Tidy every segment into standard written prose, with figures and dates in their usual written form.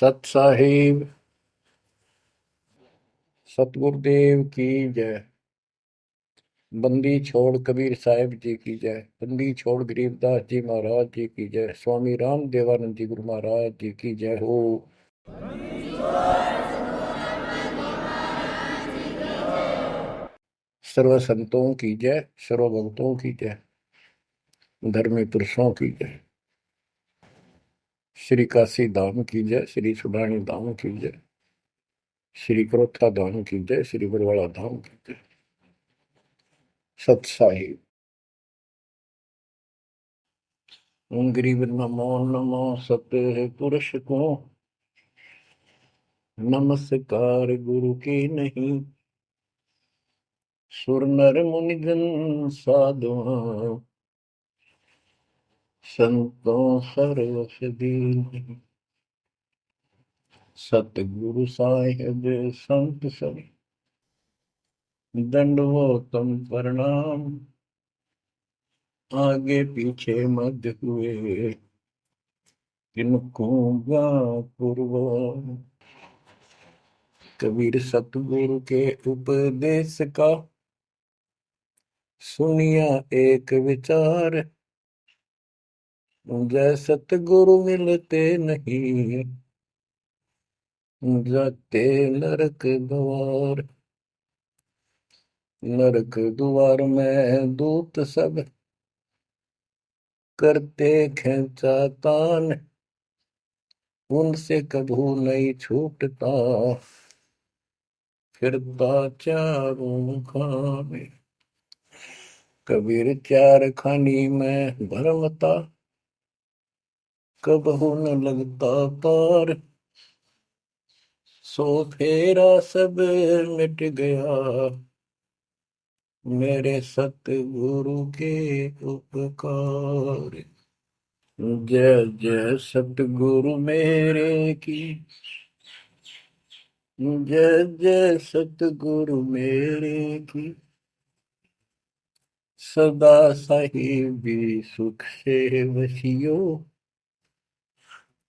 सत साहिब सतगुरुदेव की जय। बंदी छोड़ कबीर साहिब जी की जय। बंदी छोड़ गरीबदास जी महाराज जी की जय। स्वामी राम देवानंद जी गुरु महाराज जी की जय हो। सर्व संतों की जय, सर्व भक्तों की जय, धर्मी पुरुषों की जय। श्री काशी धाम की जय, श्री सुडानी धाम की जय, श्री क्रोथा धाम की जय, श्री बरवाड़ा धाम की जय। सत साहिब गरीब नमो नमो सत्य पुरुष को नमस्कार गुरु की नहीं। सुर नर मुनिजन साधुआ संतों सर्वस दीन। सतगुरु साहिब संत सब दंडवतम प्रणाम। आगे पीछे मध्य हुए किनको पूर्व। कबीर सतगुरु के उपदेश का सुनिया एक विचार। जय सतगुरु मिलते नहीं जाते नरक द्वार। नरक द्वार में दूत सब करते खेचातान। उनसे कभू नहीं छूटता फिरता चारों खाने। कबीर चार खानी में भरमता कबहू न लगता पार। सो फेरा सब मिट गया मेरे सतगुरु के उपकार। जय जय सतगुरु मेरे की जय जय सतगुरु मेरे की। सदा साहिबी सुख से वसियो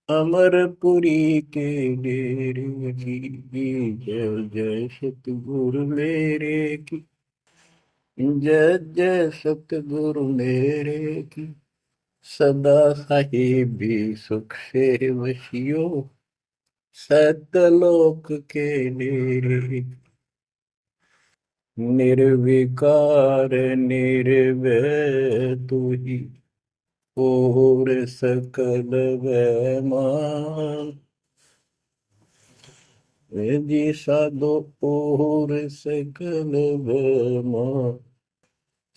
अमरपुरी के डेरे की। जय जय सतगुरु मेरे की जय जय सतगुरु मेरे की। सदा साहिबी सुख से वसियो सतलोक के डेरे। निर्विकार निर्भय तू ही और सकल वैमान। जी साधो और सकल वैमान।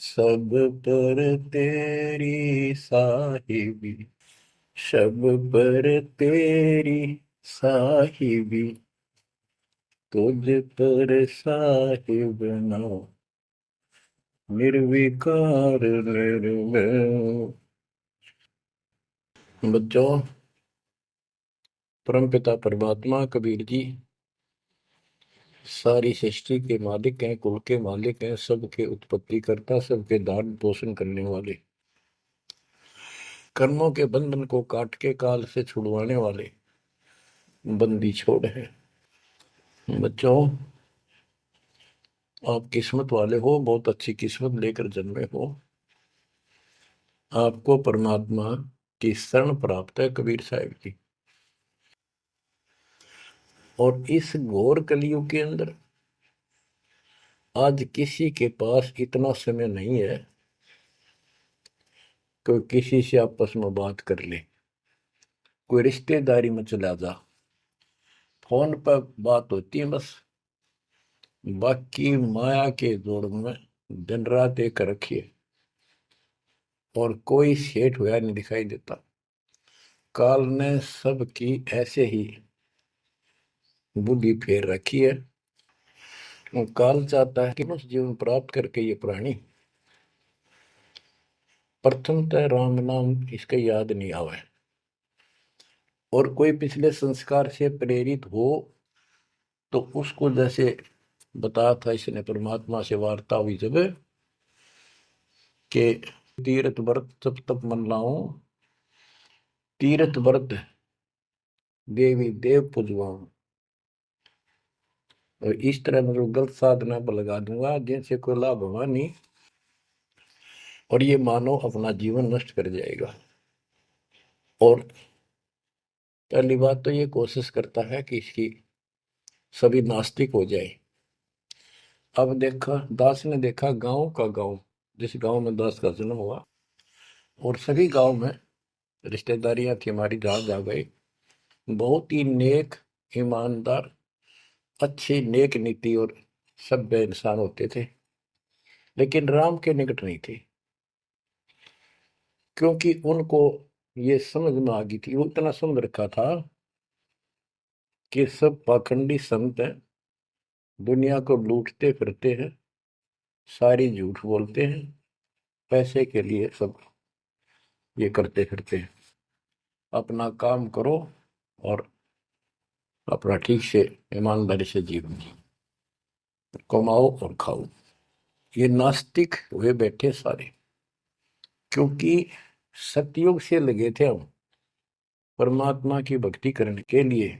सब पर तेरी साहिबी सब पर तेरी साहिबी। तुझ पर साहिब नाम निर्विकार निर्भय। बच्चों, परमपिता परमात्मा कबीर जी सारी सृष्टि के मालिक हैं, कुल के मालिक हैं, सबके उत्पत्ति करता, सबके धारण पोषण करने वाले, कर्मों के बंधन को काट के काल से छुड़वाने वाले बंदी छोड़ है। बच्चों, आप किस्मत वाले हो, बहुत अच्छी किस्मत लेकर जन्मे हो। आपको परमात्मा की शरण प्राप्त है कबीर साहिब की। और इस घोर कलयुग के अंदर आज किसी के पास इतना समय नहीं है कि किसी से आपस में बात कर ले, कोई रिश्तेदारी में चला जा, फोन पर बात होती है बस। बाकी माया के जोड़ में दिन रात एक रखिए और कोई सेठ हुआ नहीं दिखाई देता। काल ने सबकी ऐसे ही बुद्धि फेर रखी है। काल चाहता है कि उस जीवन प्राप्त करके ये प्राणी प्रथमतः राम नाम इसका याद नहीं आवे और कोई पिछले संस्कार से प्रेरित हो तो उसको जैसे बताया था इसने परमात्मा से वार्ता हुई जब के तीर्थ व्रत तप तप मन लाऊं। तीर्थ व्रत देवी देव पूजवाऊं। और इस तरह मतलब गलत साधना पर लगा दूंगा जिनसे कोई लाभ होगा नहीं, और ये मानव अपना जीवन नष्ट कर जाएगा। और पहली बात तो ये कोशिश करता है कि इसकी सभी नास्तिक हो जाए। अब देखा, दास ने देखा गांव का गांव, जिस गांव में दास का जन्म हुआ, और सभी गांव में रिश्तेदारियां थी हमारी, जहां जा गए बहुत ही नेक, ईमानदार, अच्छे, नेक नीति और सभ्य इंसान होते थे, लेकिन राम के निकट नहीं थे। क्योंकि उनको ये समझ में आ गई थी, वो इतना समझ रखा था कि सब पाखंडी संत हैं, दुनिया को लूटते फिरते हैं, सारी झूठ बोलते हैं, पैसे के लिए सब ये करते फिरते हैं। अपना काम करो और अपना ठीक से ईमानदारी से जीवन कमाओ और खाओ। ये नास्तिक हुए बैठे सारे, क्योंकि सतयुग से लगे थे हम परमात्मा की भक्ति करने के लिए,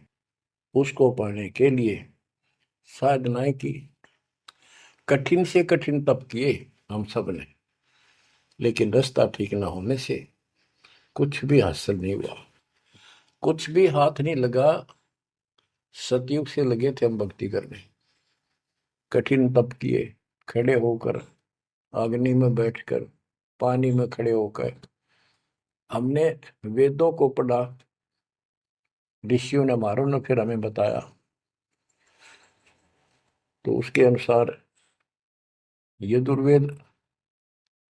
उसको पाने के लिए साधनाएं की, कठिन से कठिन तप किए हम सब ने, लेकिन रास्ता ठीक न होने से कुछ भी हासिल नहीं हुआ, कुछ भी हाथ नहीं लगा। सतयुग से लगे थे हम भक्ति करने, कठिन तप किए, खड़े होकर, अग्नि में बैठकर, पानी में खड़े होकर, हमने वेदों को पढ़ा, ऋषियों ने, हमारों ने फिर हमें बताया, तो उसके अनुसार यजुर्वेद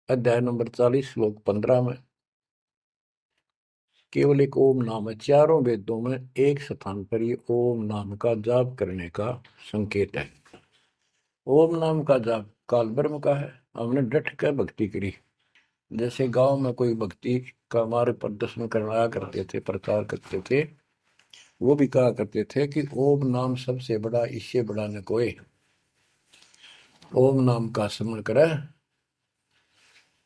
अध्याय नंबर 40 श्लोक 15 में केवल एक ओम नाम है। चारों वेदों में एक स्थान पर ये ओम नाम का जाप करने का संकेत है। ओम नाम का जाप काल ब्रह्म का है। हमने डट कर भक्ति करी। जैसे गांव में कोई भक्ति का मार्ग प्रदर्शन करवाया करते थे, प्रचार करते थे, वो भी कहा करते थे कि ओम नाम सबसे बड़ा, इससे बड़ा न कोई। ओम नाम का स्मरण करे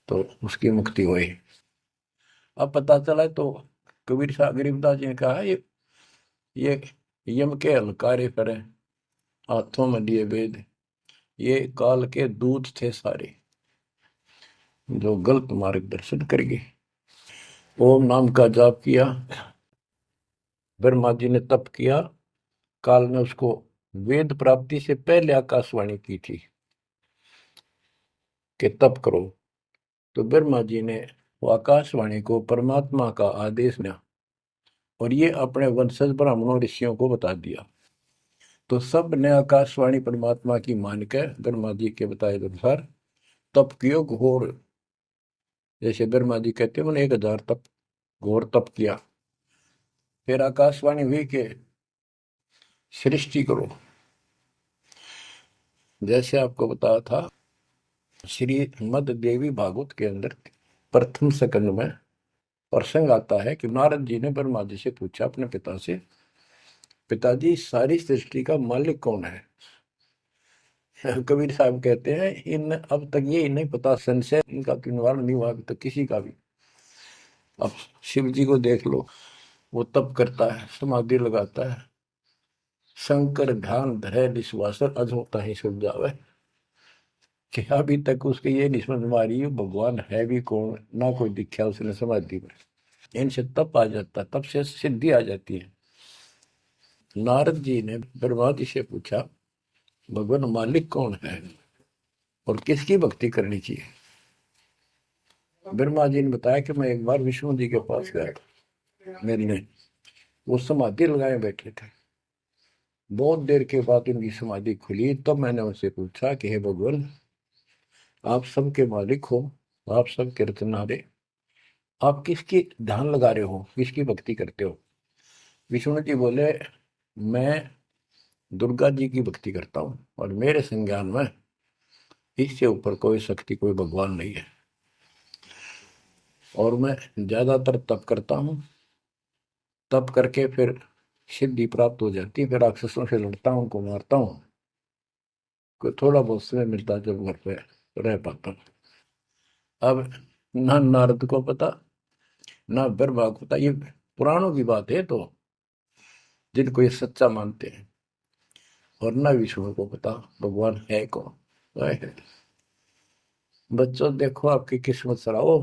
तो उसकी मुक्ति हुई। अब पता चला तो कबीर साहब गरीबदास जी ने कहा, ये यम के हलकारे करे, हाथों में लिए वेद, ये काल के दूत थे सारे, जो गलत मार्गदर्शन कर गए। ओम नाम का जाप किया, ब्रह्मा जी ने तप किया, काल ने उसको वेद प्राप्ति से पहले आकाशवाणी की थी कि तप करो। तो ब्रह्मा जी ने वो आकाशवाणी को परमात्मा का आदेश दिया, और ये अपने वंशज ब्राह्मणों ऋषियों को बता दिया। तो सब ने आकाशवाणी परमात्मा की मानकर ब्रह्मा जी के बताए अनुसार तप कियो घोर। जैसे ब्रह्मा जी कहते हैं, मैंने 1000 तप, घोर तप किया। फिर आकाशवाणी हुई कि सृष्टि करो। जैसे आपको बताया था, श्रीमद देवी भागवत के अंदर प्रथम स्कंद में प्रसंग आता है कि नारद जी ने ब्रह्मा जी से पूछा अपने पिता से, पिताजी सारी सृष्टि का मालिक कौन है? कबीर साहब कहते हैं, इन अब तक ये नहीं पता, संशय इनका निवारण नहीं हुआ अभी तक किसी का भी। अब शिव जी को देख लो, वो तप करता है, समाधि लगाता है, शंकर ध्यान धरे विश्वासर अज होता ही सुन जावे, कि अभी तक उसके ये नहीं समझ में आ रही है भगवान है भी कौन, ना कोई दिखा उसने समाधि में। इनसे तप आ जाता, तप से सिद्धि आ जाती है। नारद जी ने ब्रह्मा जी से पूछा, भगवान मालिक कौन है और किसकी भक्ति करनी चाहिए? ब्रह्मा जी ने बताया कि मैं एक बार विष्णु जी के पास गया, मिलने, वो समाधि लगाए बैठे थे। बहुत देर के बाद उनकी समाधि खुली, तब मैंने उनसे पूछा कि हे भगवान, आप सबके मालिक हो, आप सबके रचनहारे, आप किसकी ध्यान लगा रहे हो, किसकी भक्ति करते हो? विष्णु जी बोले, मैं दुर्गा जी की भक्ति करता हूँ, और मेरे संज्ञान में इससे ऊपर कोई शक्ति, कोई भगवान नहीं है, और मैं ज्यादातर तप करता हूँ, तप करके फिर सिद्धि प्राप्त हो जाती है, फिर राक्षसों से लड़ता हूँ, उनको मारता हूँ, कोई थोड़ा बहुत समय मिलता है जब घर पे रह पाता हूँ। अब ना नारद को पता, ना ब्रह्मा को पता, ये पुराणों की बात है। तो जिनको ये सच्चा मानते हैं, और न विष्णु को पता भगवान है कौन। बच्चों देखो आपकी किस्मत सराहो,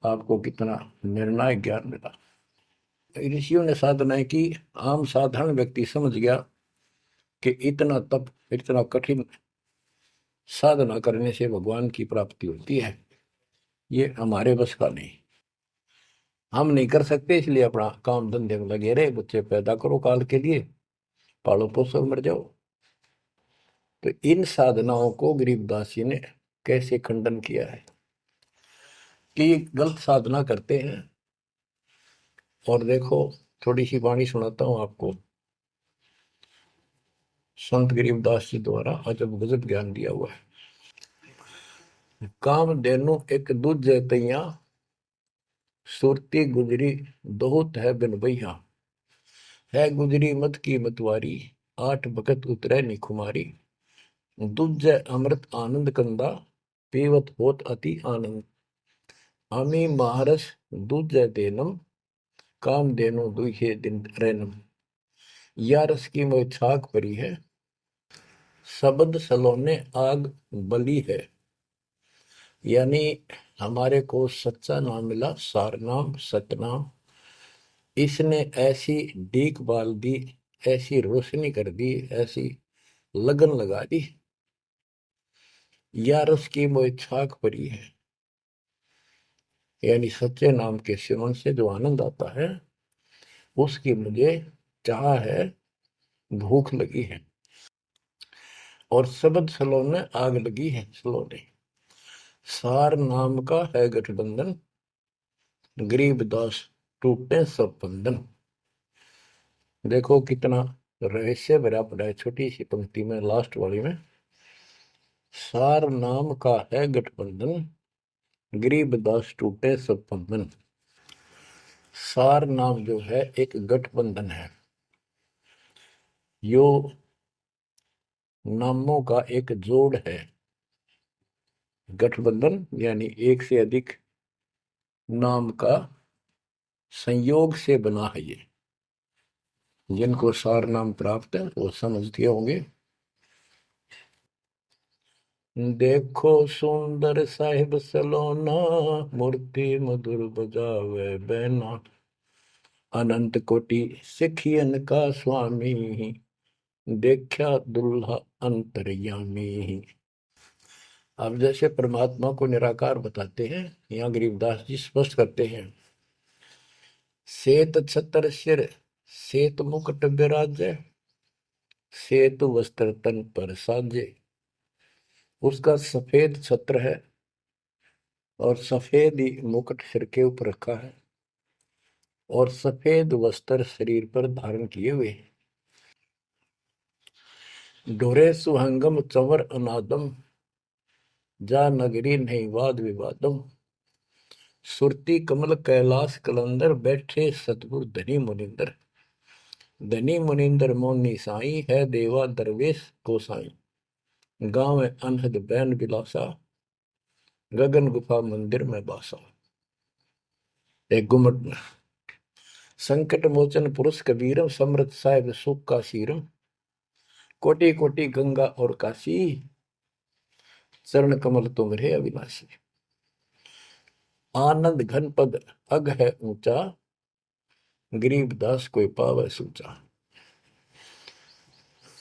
आपको कितना निर्णायक ज्ञान मिला। ऋषियों ने साधनाएं की, आम साधारण व्यक्ति समझ गया कि इतना तप, इतना कठिन साधना करने से भगवान की प्राप्ति होती है, ये हमारे बस का नहीं, हम नहीं कर सकते, इसलिए अपना काम धंधे में लगे रहे, बच्चे पैदा करो काल के लिए, पालो पोसो मर जाओ। तो इन साधनाओं को गरीबदास जी ने कैसे खंडन किया है कि गलत साधना करते हैं। और देखो थोड़ी सी वाणी सुनाता हूं आपको, संत गरीबदास जी द्वारा अजब गजब ज्ञान दिया हुआ है। काम देनु एक दूजे तैया, सुरती गुजरी दोहत है बिन भैया, है गुजरी मत की मतवारी, आठ भगत उतरे निखुमारी, दूजे अमृत आनंद कंदा, पीवत होत अति आनंद, आमी महारस दूजे देनम, काम देनो दुहे दिन रैनम, या रस की मोह छाक परी है, शब्द सलोने आग बली है। यानी हमारे को सच्चा नाम मिला, सार नाम सतनाम, इसने ऐसी डीक बाल दी, ऐसी रोशनी कर दी, ऐसी लगन लगा दी, या रस की मोह छाक परी है। यानी सच्चे नाम के सेवन से जो आनंद आता है, उसकी मुझे चाह है, भूख लगी है। और शब्द सलोने आग लगी है, सलोने सार नाम का है गठबंधन, गरीबदास टूटे सब बंधन। देखो कितना रहस्य भरा पड़ा है छोटी सी पंक्ति में, लास्ट वाली में, सार नाम का है गठबंधन, गरीबदास टूटे सब बंधन। सार नाम जो है एक गठबंधन है, यो नामों का एक जोड़ है। गठबंधन यानी एक से अधिक नाम का संयोग से बना है ये। जिनको सार नाम प्राप्त है वो समझते होंगे। देखो सुंदर साहिब सलोना, मूर्ति मधुर बजावे बैना, अनंत कोटि सिखियन का स्वामी, देखा दुल्हा अंतर्यामी। अब जैसे परमात्मा को निराकार बताते हैं, यहाँ गरीबदास जी स्पष्ट करते हैं, श्वेत छत्र सिर श्वेत मुकुट विराजे, श्वेत वस्त्र तन पर साजे। उसका सफेद छत्र है और सफेद ही मुकुट सिर के ऊपर रखा है, और सफेद वस्त्र शरीर पर धारण किए हुए। ढोरे सुहंगम चंवर अनादम, जा नगरी नहीं वाद विवादम, सुरती कमल कैलाश कलंदर, बैठे सतगुरु धनी मुनिंदर। धनी मुनिंदर मोनी साई, है देवा दरवेश गोसाई, गांव अनहद बैन बिलासा, गगन गुफा मंदिर में बासा। एक गुमट में संकट मोचन पुरुष कबीरम, समृत साहिब सुख का सीरम, कोटि कोटि गंगा और काशी, चरण कमल तुम रे अविनाशी। आनंद घन पद अग है ऊंचा, गरीब दास कोई पावे सूचा।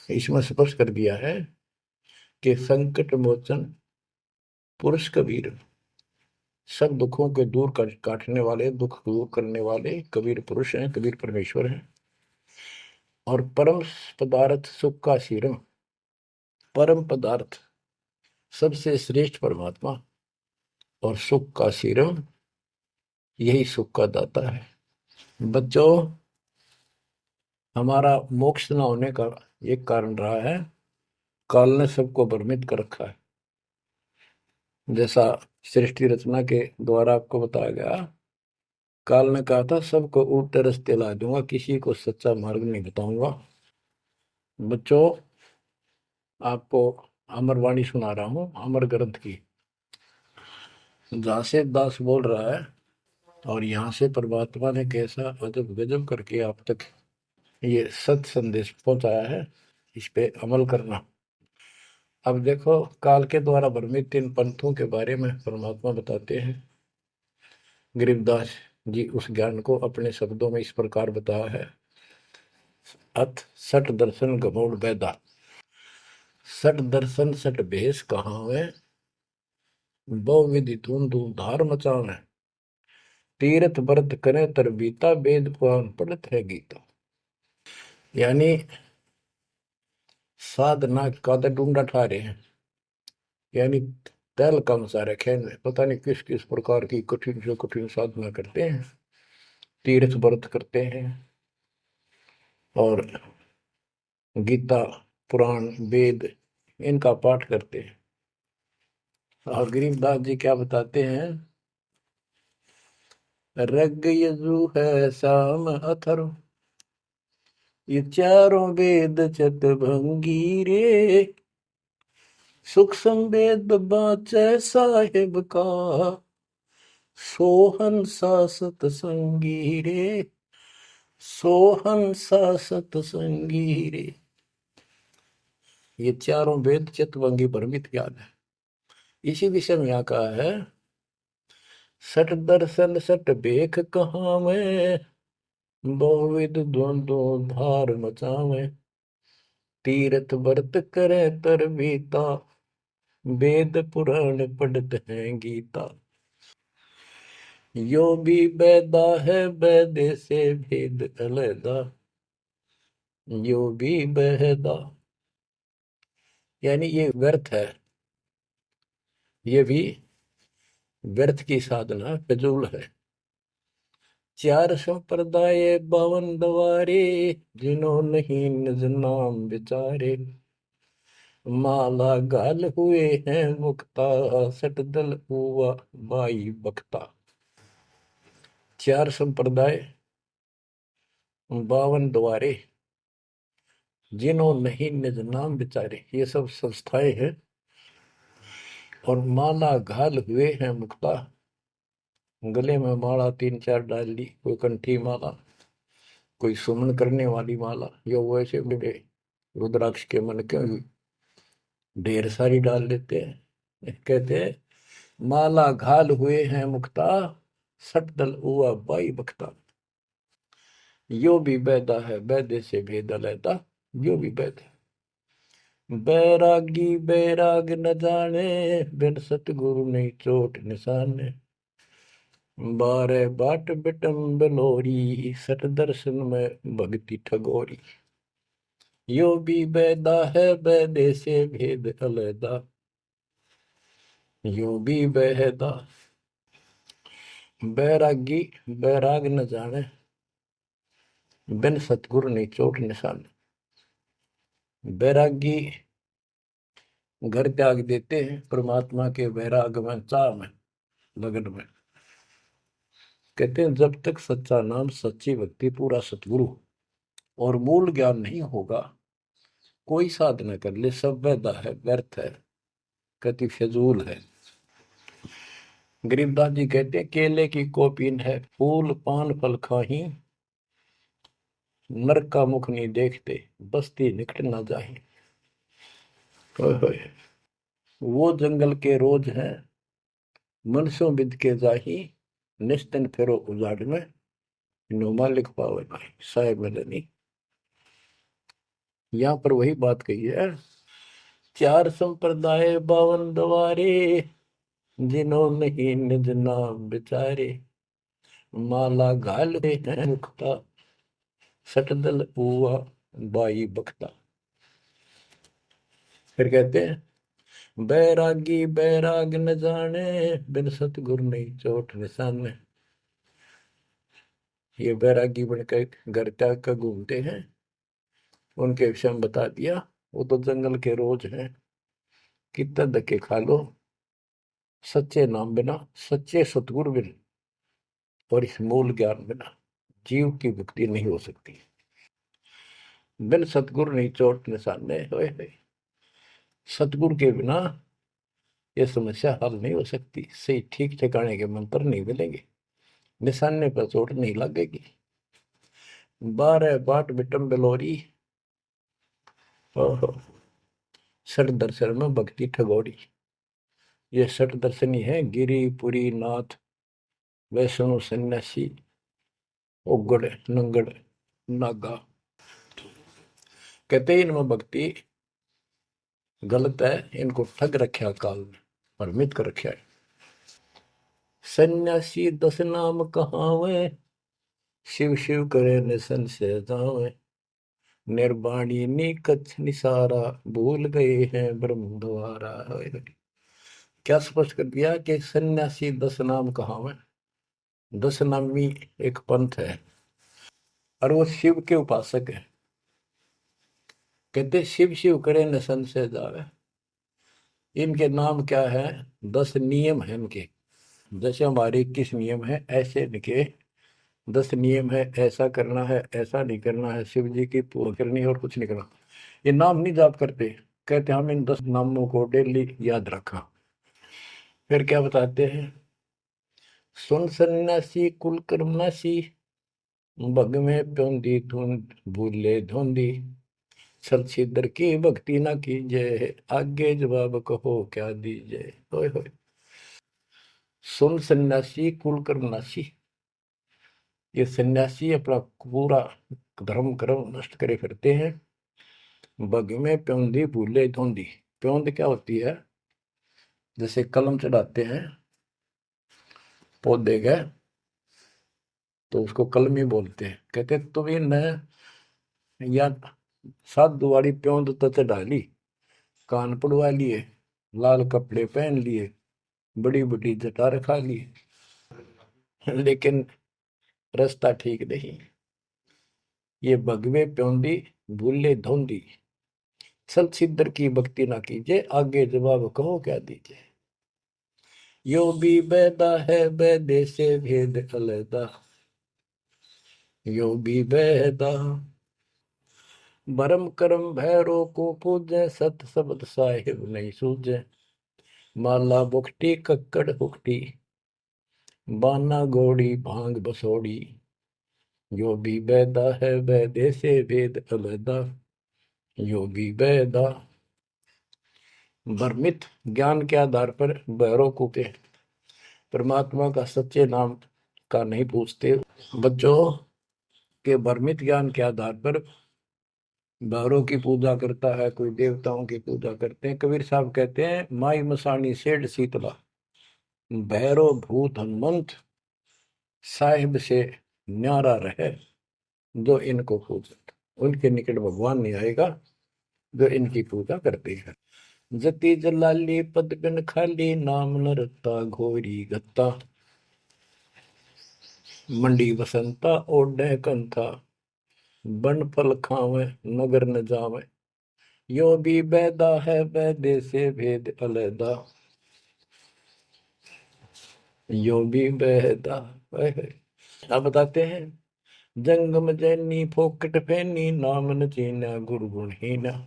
इसमें स्पष्ट कर दिया है कि संकट मोचन पुरुष कबीर, सब दुखों के दूर काटने वाले, दुख दूर करने वाले कबीर पुरुष हैं, कबीर परमेश्वर हैं। और परम पदार्थ सुख का सीरम, परम पदार्थ सबसे श्रेष्ठ परमात्मा, और सुख का सीरम यही सुख का दाता है। बच्चों, हमारा मोक्ष न होने का एक कारण रहा है, काल ने सबको भ्रमित कर रखा है। जैसा सृष्टि रचना के द्वारा आपको बताया गया, काल ने कहा था सबको उल्टे रास्ते ला दूंगा, किसी को सच्चा मार्ग नहीं बताऊंगा। बच्चों, आपको अमरवाणी सुना रहा हूं, अमर ग्रंथ की, जहां से दास बोल रहा है, और यहाँ से परमात्मा ने कैसा अजब गजब करके आप तक ये सत संदेश पहुंचाया है, इस पे अमल करना। अब देखो, काल के द्वारा भ्रमित इन पंथों के बारे में परमात्मा बताते हैं। गरीबदास जी उस ज्ञान को अपने शब्दों में इस प्रकार बताया है। अथ सठ दर्शन गमोड़ बैदा, सठ दर्शन सठ भेष कहावे, बहु विधि धूम धूम धार मचावे, तीर्थ व्रत करे तरबीता, वेद पुराण पढ़त है गीता। यानी साधना का तो ढूंढा ठा रहे हैं, यानी तैल कम सा रखे, पता नहीं किस किस प्रकार की कठिन से कठिन साधना करते हैं, तीर्थ व्रत करते हैं और गीता पुराण वेद इनका पाठ करते हैं। और गरीबदास जी क्या बताते हैं, रग यजु है शाम अथर्व, ये चारों वेद चतभंगी रे, सुख संवेद बाचे साहिब का, सोहन सा सतसंगी रे, सोहन सा सतसंगी रे। ये चारों वेद चितवंगी भ्रमित ज्ञान है। इसी विषय में यहाँ कहा है, सठ दर्शन सठ बेख कहाँ में, बहुविध द्वंद्व धार मचावे, तीर्थ व्रत करे तर बीता, वेद पुराण पढ़त है गीता। यो भी बैदा है बैदे से भेद अलैदा, यो भी बहदा, यानी ये व्यर्थ है, ये भी व्यर्थ की साधना फिजूल है। चार संप्रदाय बावन दवारे, जिन्हों नहीं निज नाम विचारे, माला गाल हुए हैं मुक्ता, सट दल हुआ बाई बख्ता। चार संप्रदाय बावन द्वारे, जिन्हों नहीं निज नाम विचारे, ये सब संस्थाएं हैं। और माला घाल हुए हैं मुक्ता, गले में माला तीन चार डाल ली, कोई कंठी माला, कोई सुमन करने वाली माला, या वैसे बड़े रुद्राक्ष के मन के ढेर सारी डाल लेते हैं। कहते हैं माला घाल हुए हैं मुक्ता, सट दल हुआ बाई बख्ता, यो भी बैदा है बैदे से भेद अलैदा, यो भी बैद है। बैरागी बैराग न जाने, बिन सतगुरु नहीं चोट निशाने, बारे बाट बिटम बलोरी, सट दर्शन में भक्ति ठगोरी। यो भी बैदा है बैदे से भेद अलैदा, यो भी बहदा। बैरागी बैराग न जाने, बिन सतगुरु नहीं चोट निशान। बैरागी घर त्याग देते हैं परमात्मा के वैराग में, चाह में, लगन में। कहते हैं जब तक सच्चा नाम सच्ची भक्ति पूरा सतगुरु और मूल ज्ञान नहीं होगा, कोई साधना कर ले सब वैदा है, व्यर्थ है, कति फिजूल है। गरीबदास जी कहते हैं केले की कोपीन है, फूल पान फल खाही, नरक का मुख नहीं देखते, बस्ती निकट ना जाही। वो जंगल के रोज हैं, मनसों बिद के जाही, निस्तिन फेरो उजाड़ में, नोमा लिख पावे नहीं साहेब मदनी। यहाँ पर वही बात कही है, चार संप्रदाय बावन द्वारे, जिन्हों नहीं निज नाम विचारे, माला घाल हैं मुक्ता, सटदल हुआ बाई बख्ता। फिर कहते हैं बैरागी बैराग न जाने, बिन सतगुरु नहीं चोट निशाने। ये बैरागी बनकर घर त्याग कर घूमते हैं, उनके विषय में बता दिया, वो तो जंगल के रोज हैं, कितना धक्के खा लो, सच्चे नाम बिना, सच्चे सतगुरु बिना और इस मूल ज्ञान बिना जीव की मुक्ति नहीं हो सकती। बिन सतगुरु नहीं चोट निशाने होए है। सतगुरु के बिना यह समस्या हल नहीं हो सकती, सही ठीक ठिकाने के मंत्र नहीं मिलेंगे, निशाने पर चोट नहीं लगेगी। 12 बाट बिटम बिलोरी, ओहो, सठ दर्शन में भक्ति ठगोरी। ये सठ दर्शनी है, गिरी पुरी नाथ वैष्णो सन्यासी उगड़ नंगड़ नागा। कहते हैं इनमें भक्ति गलत है, इनको ठग रखा काल में, भ्रमित कर रखा है। सन्यासी 10 नाम कहावे, शिव शिव करे न संशय जावे। निर्वाणी नी कच्छ निसारा, भूल गए हैं ब्रह्म द्वारा। क्या स्पष्ट कर दिया कि सन्यासी 10 नाम कहावे। 10 नामी एक पंथ है और वो शिव के उपासक है। कहते शिव शिव करे न संशय जावे। इनके नाम क्या है? 10 नियम है इनके। जैसे हमारे 21 नियम है, ऐसे इनके 10 नियम है। ऐसा करना है, ऐसा नहीं करना है, शिव जी की पूजा करनी है और कुछ नहीं करना। ये नाम नहीं जाप करते, कहते हम इन 10 नामों को डेली याद रखा। फिर क्या बताते हैं? सुन सन्यासी कुल कर्मनाशी, भग में प्योंदी धुंध भूले धुंधी। सत सिद्धर की भक्ति ना कीजिए, आगे जवाब कहो क्या दीजिए। होय होय। सुन सन्यासी कुल कर्मनाशी, ये सन्यासी अपना पूरा धर्म कर्म नष्ट करे फिरते हैं। बग में प्योंदी भूले धुंधी। प्योंद क्या होती है? जैसे कलम चढ़ाते हैं पौधे गए, तो उसको कलमी बोलते हैं। कहते तुम ये न या सात दुआरी प्योंद तो चढ़ा ली, कान पड़वा लिए, लाल कपड़े पहन लिए, बड़ी बड़ी जटा रखा ली, लेकिन रास्ता ठीक नहीं। ये भगवे प्योंदी भूले धोंदी, सल सिद्धर की भक्ति ना कीजिए, आगे जवाब कहो क्या दीजिए। यो भी बैदा है बैदे से भेद अलैदा, यो भी बैदा। भरम करम भैरो को पूजे, सत शब्द साहिब नहीं सूझे। माला बुखटी कक्कड़ हुकटी, बाना घोड़ी भांग बसोड़ी। यो भी बैदा है बैदे से भेद अलैदा, यो भी बैदा। भ्रमित ज्ञान के आधार पर भैरव को के परमात्मा का सच्चे नाम का नहीं पूछते। बच्चों के भ्रमित ज्ञान के आधार पर भैरव की पूजा करता है, कोई देवताओं की पूजा करते हैं। कबीर साहब कहते हैं, माई मसानी सेठ शीतला, भैरव भूत हनुमंत साहिब से न्यारा रहे जो इनको पूजा। उनके निकट भगवान नहीं आएगा जो इनकी पूजा करते हैं। जति जलाली पद बिन खाली, नाम न रत्ता घोरी गत्ता। मंडी बसंता ओढ़े कंथा, बन फल खावे नगर न जावे। यो भी बैदा है बैदे से भेद अलैदा, यो भी बैदा। अब बताते हैं, जंगम जैनी फोकट फैनी, नाम न चीना गुरु गुणहीना।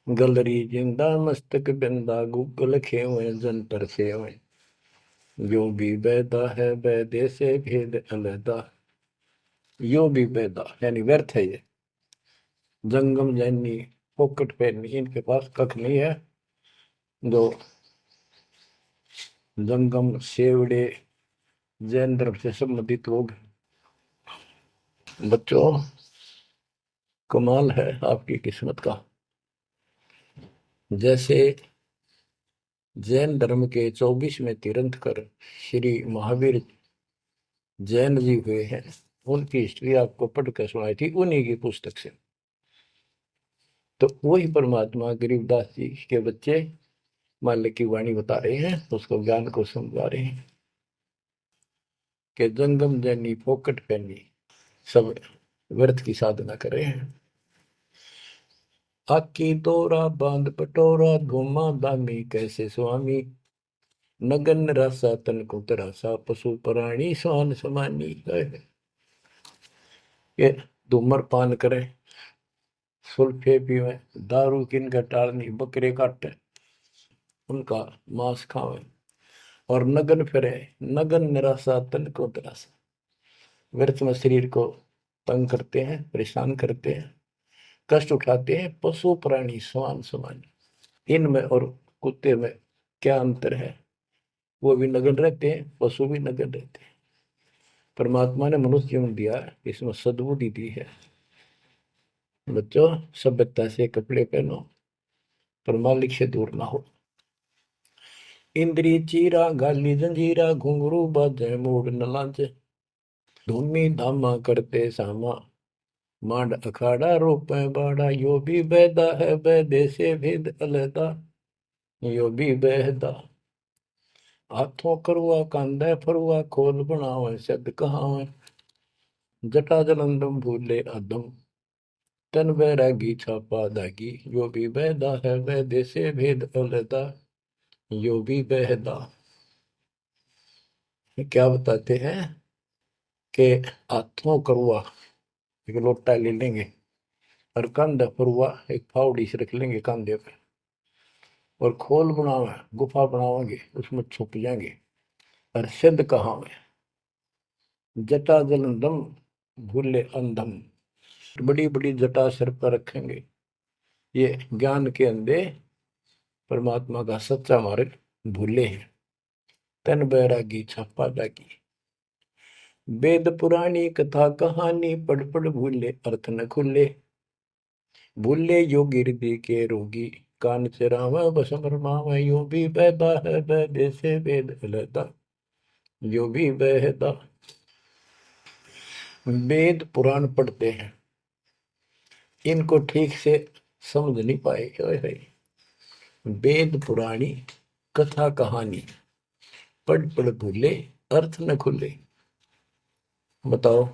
गलरी जिंदा मस्तक बिंदा, गूगल खेवे जंतर सेवे। यो भी बैदा है बैदे से भेद अलैदा, यो भी बैदा यानी व्यर्थ है ये। जंगम जैनी फोकट फैनी, इनके पास कख नहीं है। जो जंगम सेवड़े जैन धर्म से संबंधित लोग। बच्चों कमाल है आपकी किस्मत का। जैसे जैन धर्म के 24वें तीर्थंकर श्री महावीर जैन जी हुए हैं, उनकी हिस्ट्री आपको पढ़कर सुनाई थी उन्हीं की पुस्तक से। तो वही परमात्मा गरीबदास जी के बच्चे मालिक की वाणी बता रहे हैं, उसको ज्ञान को समझा रहे हैं कि जंगम जैनी फोकट पहनी, सब व्यर्थ की साधना कर रहे हैं। आकी तोरा बांध पटोरा, घुमा दामी कैसे स्वामी। नगन रासा तन को तरासा, पशु प्राणी स्वान समानी। ये धूम्रपान करे, सुल्फे पीवे, दारू किनका टालनी, बकरे काटे उनका मांस खावे, और नगन फिरे। नगन निराशा तन को तरासा, व्यर्थ में शरीर को तंग करते हैं, परेशान करते हैं, कष्ट उठाते हैं। पशु प्राणी समान समान, इनमें और कुत्ते में क्या अंतर है? वो भी नग्न रहते हैं, पशु भी नग्न रहते हैं। परमात्मा ने मनुष्य जीवन दिया, इसमें सद्बुद्धि दी है। बच्चों, सभ्यता से कपड़े पहनो, पर मालिक से दूर ना हो। इंद्री चीरा गाली जंजीरा, घुंघरू बाजे मूड न लाजे। धूमी धामा करते सामा, मांड अखाड़ा रोपे बाड़ा। यो भी बैदा है बैदे से भेद अलहदा, यो भी बहदा। हाथों करुआ कांधे फरुआ, खोल बनावे शब्द कहावे। जटा जलंदम भूले अदम, तन बैरागी छापा दागी। यो भी बहदा है बैदे से भेद अलहदा, यो भी बहदा। क्या बताते हैं कि हाथों करुआ एक लोटा ले लेंगे, और कंधे फरुआ एक फावड़ी से रख लेंगे कंधे पे, और खोल बनावे गुफा बनावेंगे, उसमें छुप जाएंगे। और सिद्ध कहावे, जटा जलंदम भूले अंधम। बड़ी बड़ी जटा सिर पर रखेंगे, ये ज्ञान के अंधे परमात्मा का सच्चा मार्ग भूले हैं। तन बैरागी छापा दागी। वेद पुरानी कथा कहानी, पढ़ पढ़ भूले अर्थ न खुले। भूले योगी हृदय के रोगी, कान चरावा बस भरमावा। यो भी बैदा है बैदे से वेद अलहदा, यो भी बहदा। वेद पुराण पढ़ते हैं, इनको ठीक से समझ नहीं पाए। वेद पुराणी कथा कहानी, पढ़ पढ़ भूले अर्थ न खुले। बताओ।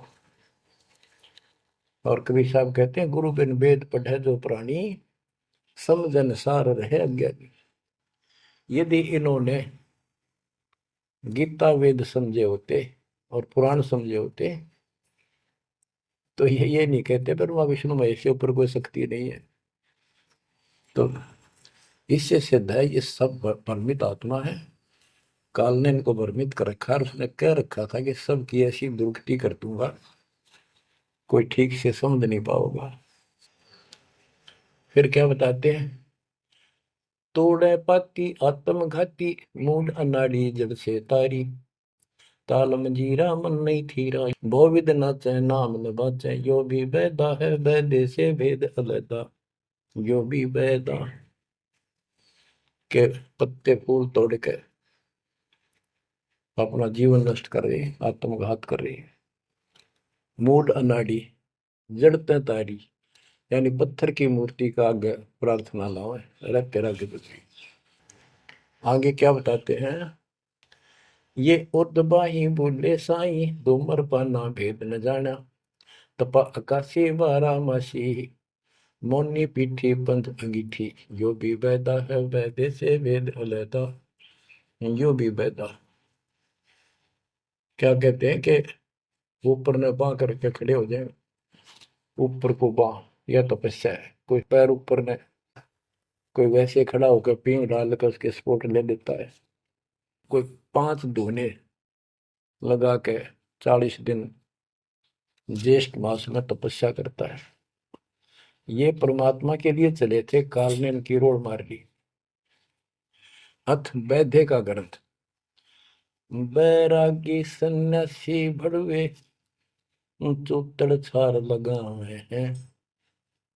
और कबीर साहब कहते हैं, गुरु बिन वेद पढ़े जो प्राणी, समझन सार रहे अज्ञानी। यदि इन्होंने गीता वेद समझे होते और पुराण समझे होते, तो ये नहीं कहते ब्रह्मा विष्णु महेश के ऊपर कोई शक्ति नहीं है। तो इससे सिद्ध है ये सब भ्रमित आत्मा है। काल ने इनको भ्रमित कर रखा, और उसने कह रखा था कि सबकी ऐसी दुर्गति कर दूंगा, कोई ठीक से समझ नहीं पाओगा। फिर क्या बताते हैं, तोड़े पाती आत्मघाती, मूड अनाड़ी जड़ से तारी। ताल मंजीरा मन नहीं थीरा, बहुविध नाचे नाम न बाचे। यो भी बैदा है बैदे से भेद अलहदा, यो भी बैदा। के पत्ते फूल तोड़ के अपना जीवन नष्ट कर रहे, आत्मघात कर रहे। मूड अनाड़ी जड़ते तारी, यानी पत्थर की मूर्ति का आगे प्रार्थना लाओ, रख के रख दे। आगे क्या बताते हैं, ये उर्दबाही बोले साई, दोमर पाना भेद न जाना। तपा आकाशी बारा मासी, मोनी पीठी पंथ अंगीठी। यो भी बैदा है बैदे से भेद अलहदा, यो भी बैदा। क्या कहते हैं कि ऊपर ने बां करके खड़े हो जाए, ऊपर को बां, यह तपस्या है। कोई पैर ऊपर ने, कोई वैसे खड़ा होकर पींग डाल कर उसके स्पोर्ट ले लेता है। कोई 5 धूने लगा के 40 दिन ज्येष्ठ मास में तपस्या करता है। ये परमात्मा के लिए चले थे, काल ने इनकी रोड मार ली। अथ वैद्य का ग्रंथ, बैरागी सन्यासी भड़वे, चौतड़ छार लगावे हैं।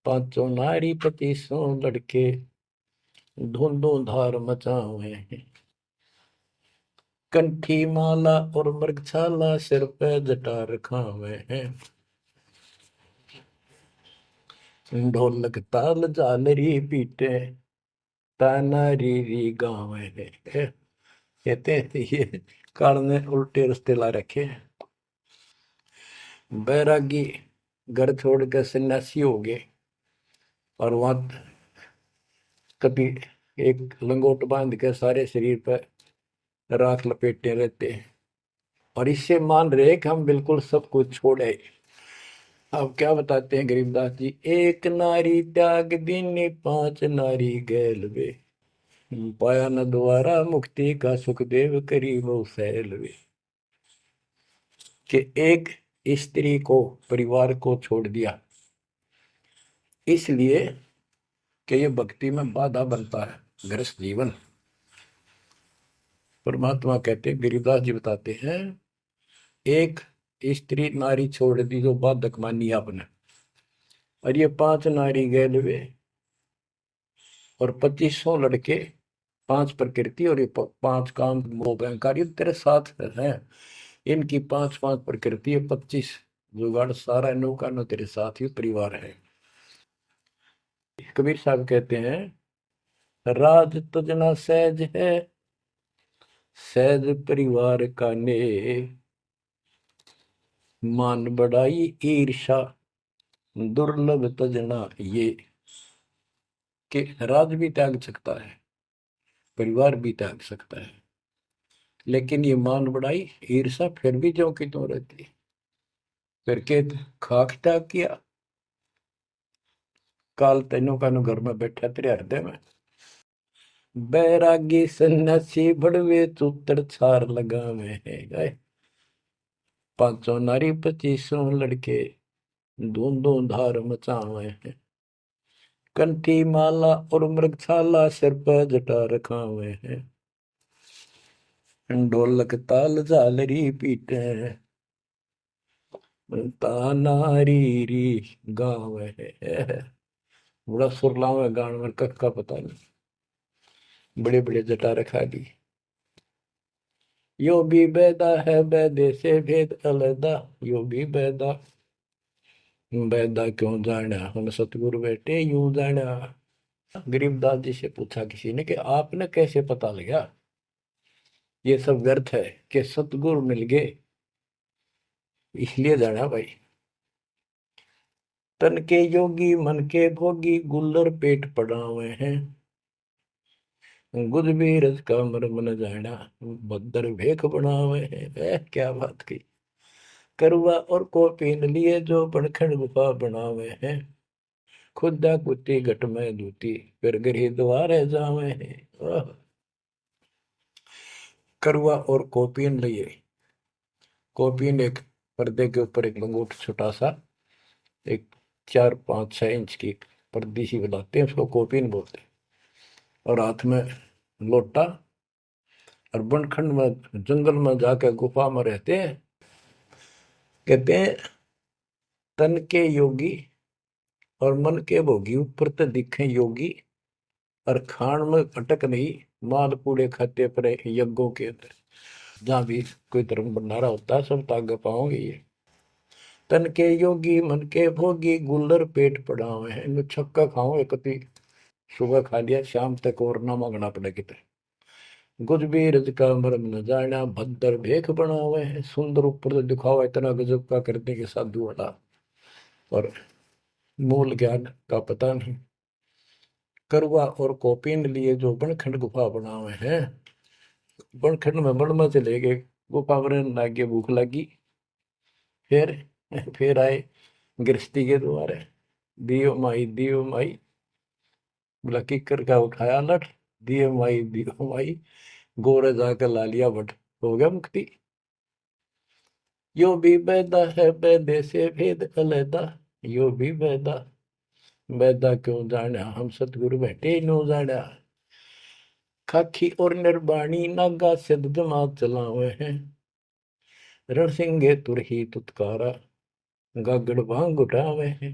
पांचों नारी पति सो लड़के, धुंधो धार मचावे हैं। कंठी माला और मृगछाला, सिर पे जटा रखावे हैं। ढोलक ताल झालरी पीटे, ताना री गावे हैं। कहते हैं ये काल ने उल्टे रास्ते ला रखे हैं। बैरागी घर छोड़ के सन्यासी हो गए, और वहां कभी एक लंगोट बांध के सारे शरीर पर राख लपेटे रहते हैं, और इससे मान रहे कि हम बिल्कुल सब कुछ छोड़े। अब क्या बताते हैं गरीबदास जी, एक नारी त्याग दीनी, 5 नारी गैल वे। पाया न द्वारा मुक्ति का, सुखदेव करी वो सैल वे। कि एक स्त्री को, परिवार को छोड़ दिया, इसलिए कि ये भक्ति में बाधा बनता है गृहस्थ जीवन। परमात्मा कहते, गिरिदास जी बताते हैं, एक स्त्री नारी छोड़ दी जो बाधक मानी आपने, और ये 5 नारी गैलवे और 2500 लड़के, 5 प्रकृति और ये 5 काम मोह अहंकार, ये तेरे साथ है। इनकी 5-5 प्रकृति है, 25 जुगाड़, सारा नौका नो तेरे साथ ही परिवार है। कबीर साहब कहते हैं, राज तुझना सहज है, सहज परिवार का ने, मान बढ़ाई ईर्षा दुर्लभ तजना ये। कि राज भी त्याग सकता है, परिवार भी त्याग सकता है, लेकिन ये मान बढ़ाई ईर्षा फिर भी ज्यों की त्यों रहती है। फिर के खाक त्याग किया, काल तेनों का घर में बैठा तेरे हृदय में। बैरागी सन्यासी बड़वे चूतर छार लगावे है गए, 500 नारी 2500 लड़के, धूंधों धार मचावे हैं। कंठी माला और मृगशाला सिर पर जटा रखावे हैं, ढोलक ताल झालरी पीटे, तानारी री गाँव है। बड़ा सुरलाव है गान में, कख का पता नहीं, बड़े बड़े जटा रखा दी। यो भी बैदा है बैदे से भेद अलदा, यो भी बैदा, बैदा क्यों जाना हम सतगुरु बेटे यूं जाना। गरीबदास जी से पूछा किसी ने कि आपने कैसे पता लगा ये सब व्यर्थ है, कि सतगुरु मिल गए इसलिए जाना भाई। तन के योगी मन के भोगी, गुल्लर पेट पड़ावे हैं, गुद भी रज का मर्म न जाना, भद्र भेख बनावे हैं। क्या बात की। करुआ और को पीन लिए जो बनखंड गुफा बनावे हैं, खुदा कुत्ती घट में दूती, फिर गृह द्वारे जावे हैं। करुआ और कोपीन लिए, कोपीन एक पर्दे के ऊपर एक लंगोट छोटा सा, एक 4-5-6 इंच की पर्दी सी बनाते हैं, उसको कोपीन बोलते हैं, और हाथ में लोटा, और बनखंड में जंगल में जाकर गुफा में रहते हैं। कहते हैं तन के योगी और मन के भोगी, ऊपर तो दिखे योगी, और खान में अटक नहीं, माल पूड़े खाते पर यज्ञों के अंदर, जहां भी कोई धर्म भंडारा होता है सब तागे पाओगे ये। तन के योगी मन के भोगी, गुल्लर पेट पड़ावे हैं, इनमें छक्का खाओ एक, सुबह खा लिया शाम तक और ना मांगना पड़े कितने। गुज भी रज का मर्म न जाना, भद्र भेख बनावे हैं, सुंदर ऊपर से दिखावा इतना गजब का करने के साधु वाला, और मूल ज्ञान का पता नहीं। करुआ और कोपीन लिए जो बनखंड गुफा बनावे हैं, बनखंड में बन में चले गए, गुफा बनने लागे, भूख लगी, फिर फिर आए गृहस्थी के द्वारे, दियो माई, बोला किकर का उठाया लठ, दियो माई, गोरे जाकर ला लिया भट, हो गया मुक्ति। यो भी बैदा है बैदे से भेद अलैदा, यो भी बैदा, बैदा क्यों जाना हम सतगुरु बैठे नो जाना। खाखी और निर्वाणी नागा सिद्ध दिमाग चलावे हैं, रणसिंगे तुरही तुतकारा, गागड़ भांग उठावे हैं।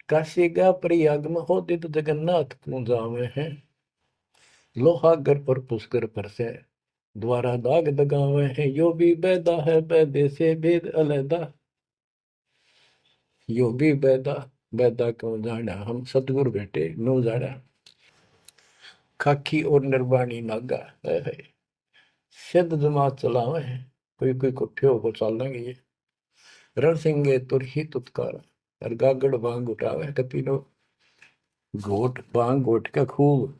काशी गा प्रयाग में होते तो जगन्नाथ क्यों जावे हैं, लोहागर पर पुष्कर पर से द्वारा दाग दगावे हैं। यो भी बैदा है बैदे से भेद अलैदा, यो भी बैदा, बैदा क्यों जाना हम सतगुरु बेटे नो जाना। खाकी और निर्वाणी नागा है, सिद्ध जमात चलावे हैं, कोई कोई कुठे होकर चल लेंगे ये। रण सिंगे तुर ही तुतकार, और गागड़ भांग उठावे कतीनो, घोट भांग घोट का खूब,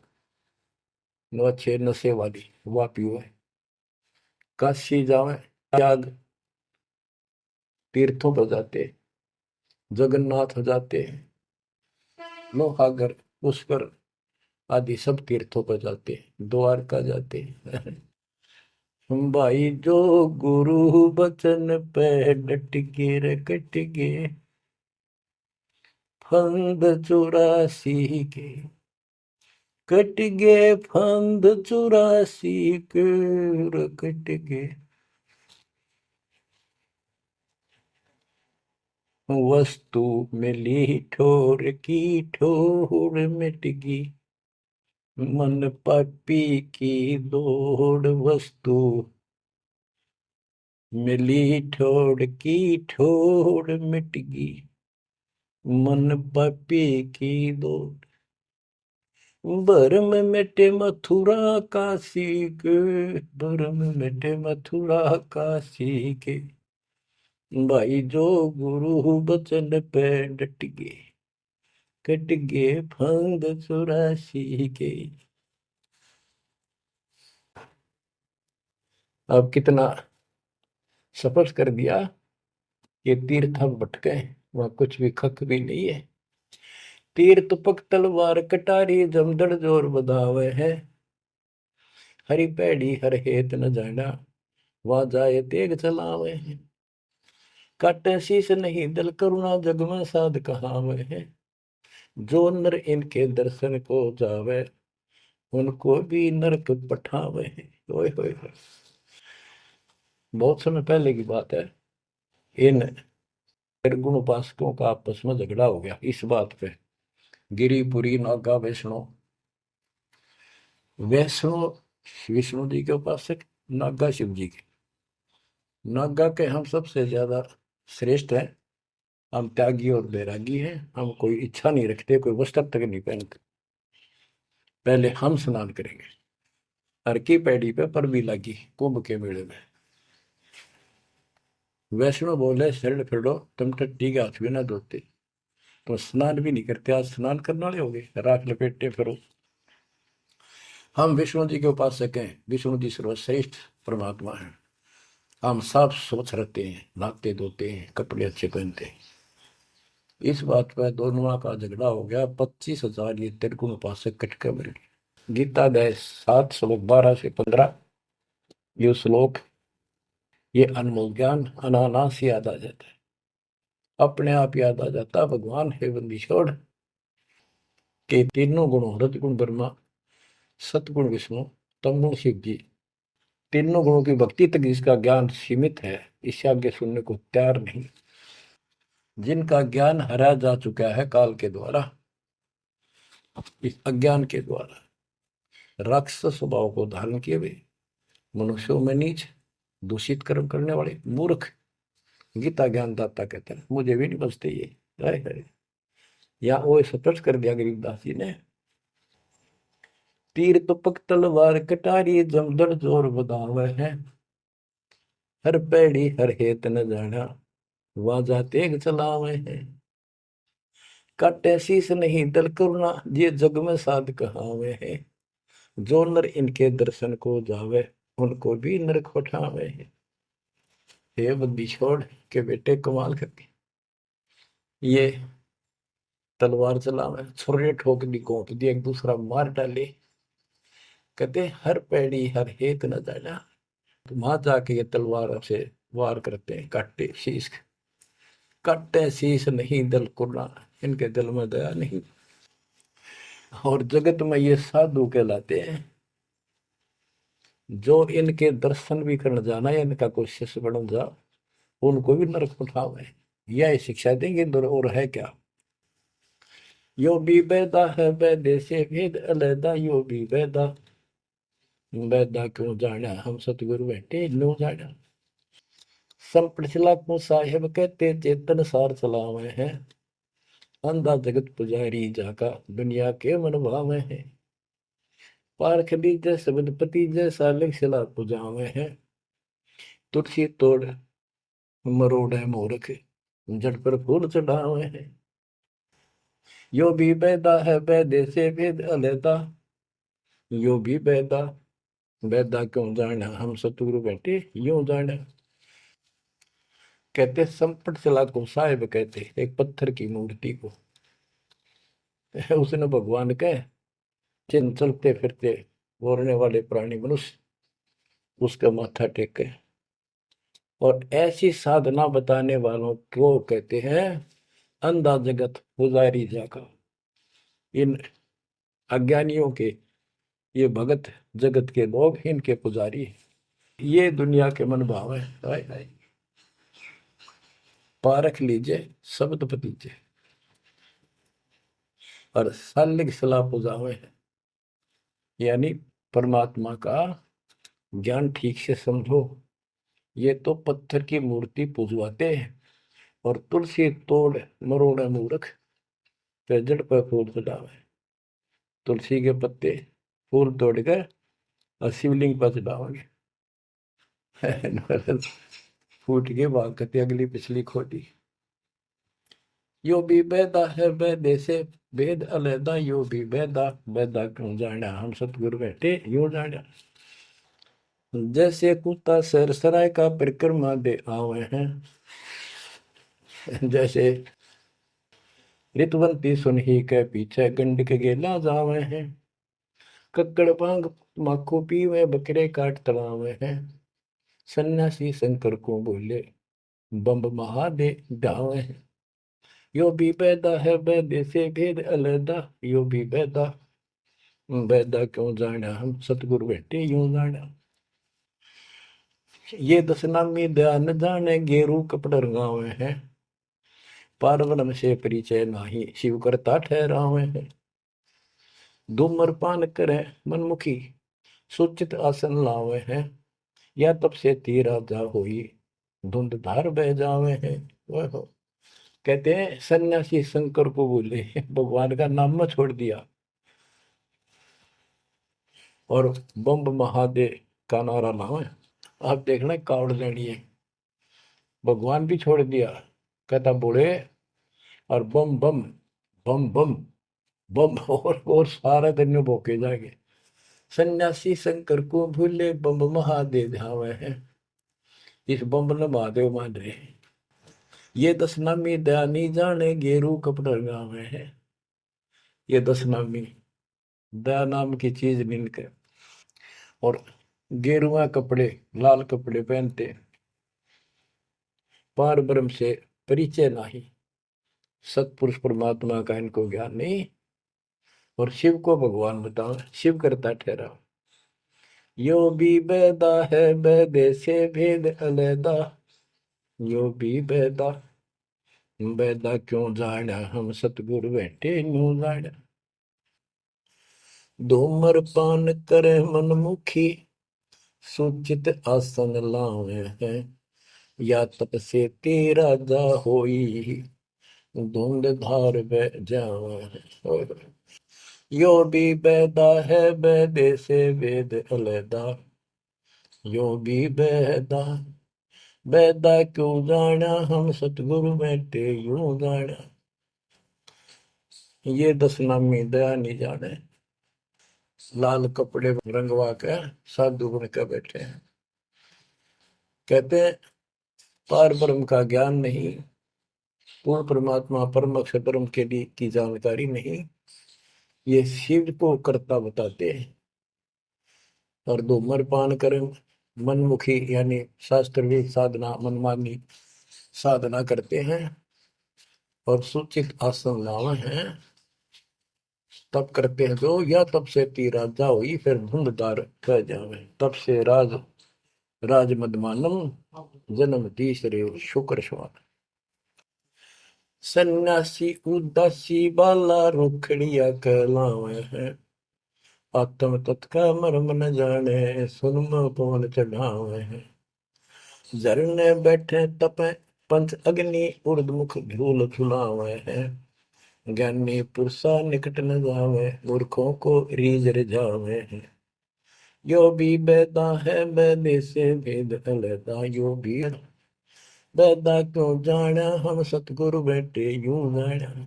नो अच्छे नशे वाली वा पीवे। काशी जावे, त्याग तीर्थों पर जाते, जगन्नाथ हो जाते, लोहागर पुष्कर आदि सब तीर्थों पर जाते, द्वारका जाते। भाई जो गुरु बचन पे डट गे रे कट गे फंद 84 के, कट गे फंद 84 के रे कट गे। वस्तु मिली ठोर की ठोर मिट गई, मन पापी की दौड़। वस्तु मिली ठोर की ठोर मिट गई, मन पापी की दौड़। भरम मिटे मथुरा काशी के, भरम मिटे मथुरा काशी के। भाई जो गुरु बचन पे डट गए, कट गए फंद 84 के। अब कितना सफर कर दिया, ये तीर्थ हम भटके, वहां कुछ भी खक भी नहीं है। तीर तुपक तलवार कटारी जमदड़ जोर बधावे है, हरी पैड़ी हर हेत न जाना, वहां जाए तेग चलावे है। काटे शीश नहीं दल करुणा जग में साध कहावे है, जो नर इनके दर्शन को जावे, उनको भी नरक पठावे है। ओए होए होए। बहुत समय पहले की बात है, इन निर्गुण उपासकों का आपस में झगड़ा हो गया इस बात पे। गिरिपुरी नागा वैष्णो, वैष्णो विष्णु जी के उपासक, नागा शिव जी के। नागा के हम सबसे ज्यादा श्रेष्ठ हैं, हम त्यागी और बैरागी हैं, हम कोई इच्छा नहीं रखते, कोई वस्त्र तक नहीं पहनते। पहले हम स्नान करेंगे। हर की पैड़ी पे पर भी लगी कुंभ के मेले में। वैष्णो बोले शरण फिरो, तुम टट्टी के हाथ भी ना धोते, तो स्नान भी नहीं करते, आज स्नान करने वाले हो गए, राख लपेटते फिरो। हम विष्णु जी के उपासक हैं, विष्णु जी सर्वश्रेष्ठ परमात्मा है। हम साफ स्वच्छ रहते हैं, नहाते धोते हैं, कपड़े अच्छे पहनते हैं। इस बात पर दोनों का झगड़ा हो गया। 25,000 ये त्रिगुण उपासक कटके मर गए। गीता अध्याय 7 श्लोक 12 से 15, ये श्लोक, ये अनमोल ज्ञान अनायास याद आ जाता है, अपने आप याद आ जाता। भगवान है बंदी छोड़ के तीनों गुणों, रजगुण ब्रह्मा, सतगुण विष्णु, तमगुण शिव जी, तीनों गुणों की भक्ति तक जिसका ज्ञान सीमित है, इससे आगे सुनने को तैयार नहीं। जिनका ज्ञान हरा जा चुका है काल के द्वारा, इस अज्ञान के द्वारा, राक्षस स्वभाव को धारण किए हुए, मनुष्यों में नीच, दूषित कर्म करने वाले मूर्ख, गीता ज्ञानदाता कहते हैं, मुझे भी नहीं बचते ये। हाय हाय। या वो स्पष्ट कर दिया गरीबदास जी ने, तीर तुपक तलवार कटारी जमदड़ जोर बधावे है, हर पैड़ी हर हेत न जाना, वाजा तेग चलावे है। काटे शीस नहीं दल करुणा, ये जग में साध कहावे है, जो नर इनके दर्शन को जावे, उनको भी नरक पठावे है। हे बंदी छोड़ के बेटे कमाल करके ये तलवार चलावे, छुरे ठोक दी, घोंप दी, एक दूसरा मार डाले। कहते हर पैड़ी हर हेत न जाना, तो वहां जाके ये तलवार से वार करते हैं, काटे शीश, काटे शीश नहीं दल कुर्रा, इनके दिल में दया नहीं। और जगत में ये साधु कहलाते हैं, जो इनके दर्शन भी करने जाना या इनका कोई शिष्य बन जा, उनको भी नरक पठावे। यह शिक्षा देंगे और है क्या। यो भी बैदा है बैदे से भेद अलैदा, यो भी बैदा, बैदा क्यों जाना हम सतगुरु बैठे नो जाना। संपट चला को साहेब कहते चेतन सार चलावे हैं, अंधा जगत पुजारी जाका दुनिया के मन भावे हैं। पारख दीजे सबदपति जैसा लिख सिला पुजावे हैं, तुलसी तोड़ मरोड़े मूर्ख, जड़ पर फूल चढ़ावे हैं। यो भी बैदा है बैदे से भेद अलैदा, यो भी बैदा, बैदा क्यों जाना हम सतगुरु बैठे यूं जाना। कहते संपट चला को साहिब, कहते एक पत्थर की मूर्ति को उसने भगवान कहे, जिन चलते फिरते बोलने वाले प्राणी मनुष्य, उसका माथा टेके। और ऐसी साधना बताने वालों को कहते हैं अंधा जगत पुजारी जाका। इन अज्ञानियों के, ये भगत जगत के लोग इनके पुजारी। ये दुनिया के मन भाव है। हाय हाय, पारख लीजिए शब्द पतीजे और सालिक सलाह पुजावे है। यानी परमात्मा का ज्ञान ठीक से समझो। ये तो पत्थर की मूर्ति पूजवाते हैं और तुलसी तोड़ मरोड़े मूर्ख पे जड़ पर फूल चढ़ावे। तुलसी के पत्ते फूल तोड़ कर और शिवलिंग पर चढ़ाओगे। फूट के भागते अगली पिछली खोटी। यो भी बेदा है बेदे से भेद अलैदा, यो भी बेदा बेदा क्यों जाना हम सतगुरु बैठे यूं जाना। जैसे कुत्ता सर सराय का परिक्रमा दे आवे हैं, जैसे ऋतुवंती सुनही के पीछे गंड के गेला जावे हैं। कक्कड़ भांग माखो पीवे बकरे काट तलावे हैं। सन्यासी शंकर को बोले बम्ब महादे डावे हैं। यो भी पैदा है बैदे से भेद अलैदा, यो भी पैदा बैदा क्यों जाना हम सतगुरु बैठे यूं जाना। ये दशनामी ध्यान जाने गेरू कपड़ रंगावे हैं। पारब्रह्म से परिचय नाही शिव करता ठहरावे हैं। धूम्रपान करे मनमुखी सुचित आसन लावे हैं। या तब से तीरा जा होई धुंध धार बह जावे हैं। वह कहते हैं सन्यासी शंकर को बोले भगवान का नाम में छोड़ दिया और बम्ब महादेव का नारा लावे। आप देखना कावड़ लेनी है, भगवान भी छोड़ दिया, कहता बोले और बम बम बम बम बम और सारा दिन में भोके जाएंगे। सन्यासी शंकर को भूले बम महादेव धावे हैं। इस बम ने महादेव मान रहे। ये दशनामी दयानी जाने गेरू कपड़े गावे हैं। ये दशनामी दया नाम की चीज मिलकर और गेरुआ कपड़े लाल कपड़े पहनते। पार ब्रह्म से परिचय नहीं, सतपुरुष परमात्मा का इनको ज्ञान नहीं। और शिव को भगवान बताओ, शिव करता ठहरा। यो भी बैदा है बैदे से भेद अलैदा, यो भी बैदा बैदा क्यों जाना हम सतगुरु बैठे न्यू जाना। धूमर पान करे मनमुखी सूचित आसन लावे हैं। या तप से तेरा जा होई धुंध धार बह जावे। यो भी बैदा है बैदे से वेद अलैदा, यो भी बैदा बैदा क्यों जाना हम सतगुरु बैठे यूं जाना। ये दशनामी दया नहीं जाने, लाल कपड़े रंगवा के साधु बन के बैठे हैं। कहते हैं पार ब्रह्म का ज्ञान नहीं, पूर्ण परमात्मा परम अक्षर ब्रह्म के लिए की जानकारी नहीं। ये शिव को करता बताते हैं। और धूम्रपान करें मनमुखी यानी शास्त्र साधना मनमानी साधना करते हैं और सूचित आसन लावे हैं। तब करते हैं जो या तब से तीरा जाओ फिर धुंधदार कह जावे। तब से राज मदमानम जन्म तीसरे शुक्र स्वान। सन्यासी उदासी बाला रुखड़िया कहलावे हैं। आत्म तत्का मर्म न जाने सुनम पवन चढ़ावे हैं। झरने बैठे तपे पंच अग्नि उर्दमुख धूल खिलावे हैं। ज्ञानी पुरुषा निकट न जावे मूर्खों को रीझ रिझावे हैं। यो भी बैदा है बैदे से भेद अलैदा, यो भी बैदा क्यों जाना हम सतगुरु बैठे यूं जाना।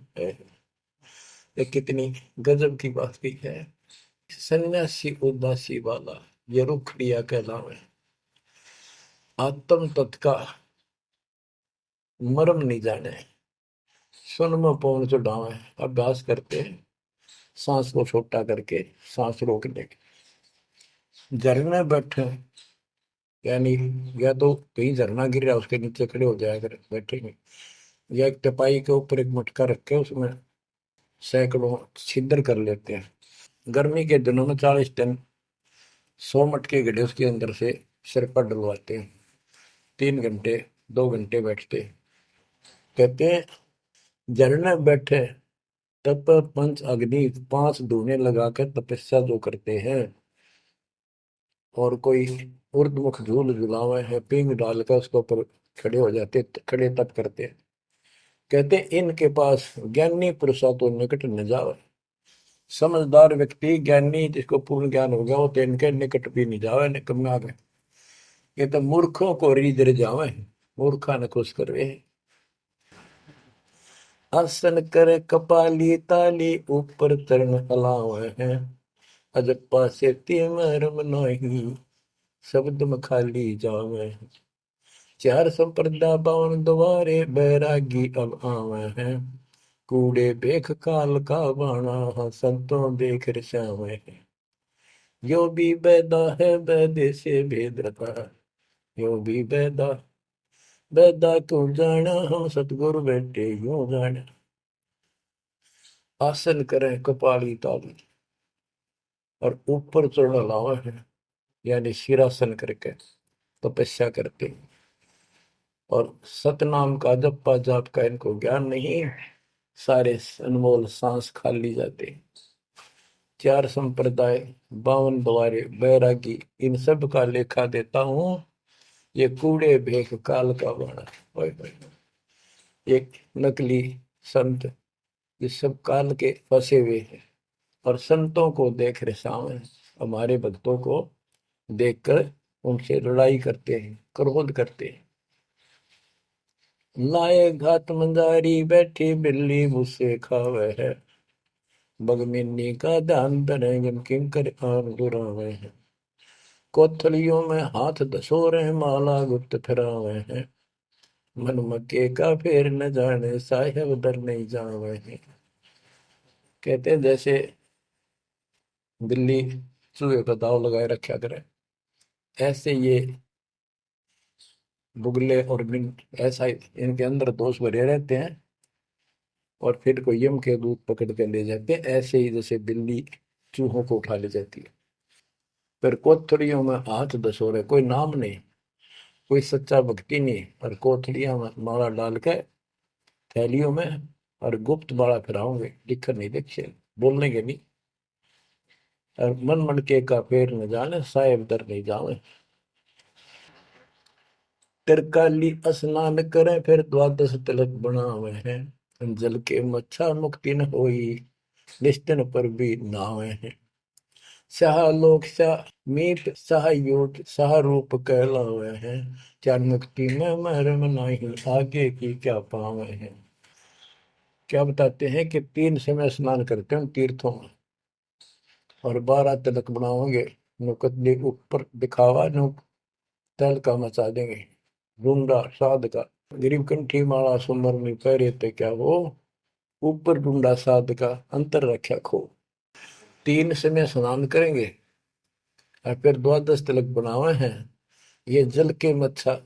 ये कितनी गजब की बात की है। सन्यासी उदासी वाला ये रुखड़िया कहलावे। आत्म तत्का मर्म नहीं जाने सुन में पवन चढ़ावे। अभ्यास करते हैं सांस को छोटा करके सांस रोकने के। झरने बैठे यानी या तो कहीं झरना गिर रहा है उसके नीचे खड़े हो जाया कर बैठेंगे, या एक टपाई के ऊपर एक मटका रख के उसमें सैकड़ों छिद्र कर लेते हैं। गर्मी के दिनों में 40 दिन 100 मटके गड्ढे उसके अंदर से सिर पर डलवाते हैं। 3 घंटे 2 घंटे बैठते हैं। कहते हैं झरने बैठे तप पंच अग्नि 5 धूने लगाकर तपस्या जो करते हैं, और कोई उर्दमुख झूल झुलावे है पींग डालकर उसके ऊपर खड़े हो जाते, खड़े तप करते हैं। कहते हैं इनके पास ज्ञानी पुरुषा तो निकट न जावे। समझदार व्यक्ति ज्ञानी जिसको पूर्ण ज्ञान हो गया वो तो इनके निकट भी नहीं जावे, निकम में आ गए। ये तो मूर्खों को रीझ जावे, मूर्खा न खुश करवे। आसन करे कपाली ताली ऊपर तरण हलावे हैं, अजप्पा से मरम नहीं शब्द में खाली जावे। चार संप्रदा बावन द्वारे बैरागी अब आवे हैं, कूड़े बेख काल का बाणा संतों देख रसावे हैं। यो भी बैदा है बैदे से भेद रखा, यो भी बैदा बैदा क्यों जाना हम सतगुरु बैठे यूं जाना। आसन करें कपाली ताली और ऊपर चढ़ लावा है, यानी सिरासन करके तपस्या करते हैं। और सतनाम का जप्पा जाप का इनको ज्ञान नहीं है, सारे अनमोल सांस खाली जाते। चार संप्रदाय 52 द्वारे बैरागी इन सब का लेखा देता हूं, ये कूड़े भेख काल का बाणा। ओए होए, एक नकली संत ये सब काल के फंसे हुए हैं, और संतों को देख रहे सामने, हमारे भक्तों को देखकर उनसे लड़ाई करते हैं, क्रोध करते हैं। लाए घात मंदारी बैठी बिल्ली मुझसे खावे है, बगमिनी का ध्यान धरे किंकर आन दुरावे हैं। कोथलियों में हाथ दसोरे माला गुप्त फिरावे हैं, मन मक्के का फेर न जाने साहेब दर नहीं जावे हैं। कहते हैं जैसे बिल्ली चूहे का दाव लगाए रखा करे, ऐसे ये बुगले और मिनट ऐसा इनके अंदर दोष भरे रहते हैं, और फिर कोई यम के दूध पकड़ के ले जाते हैं, ऐसे ही जैसे बिल्ली चूहों को उठा ले जाती है। फिर कोथड़ियों में हाथ दसोरे, कोई नाम नहीं, कोई सच्चा भक्ति नहीं, और कोथड़ियां में माला डाल के थैलियों में, और गुप्त माला फिराओगे, लिखकर नहीं देखे, बोलने के नहीं। और मन मन के का पेड़ न जाने साहेब दर नहीं जावे। तिरकाली स्नान करें फिर द्वादश तिलक बनावे हैं, जल के मच्छा मुक्ति न होई निस्तन पर भी नावे हैं। शाह लोक शाह मीत शाह योग शाह रूप कहलावे हैं, चार मुक्ति में मरम नहीं आगे की क्या पावे हैं। क्या बताते हैं कि 3 समय स्नान करते हैं उन तीर्थों में, और 12 तिलक बनाओगे, नुकदली ऊपर दिखावा नु तल का मचा देंगे, ढूंढा साध का गरीब कंठी माला सुमर में पहरे ते क्या वो, ऊपर ढूंढा साध का अंतर रखा खो। 3 समय स्नान करेंगे और फिर द्वादश तिलक बनावे हैं। ये जल के मच्छा,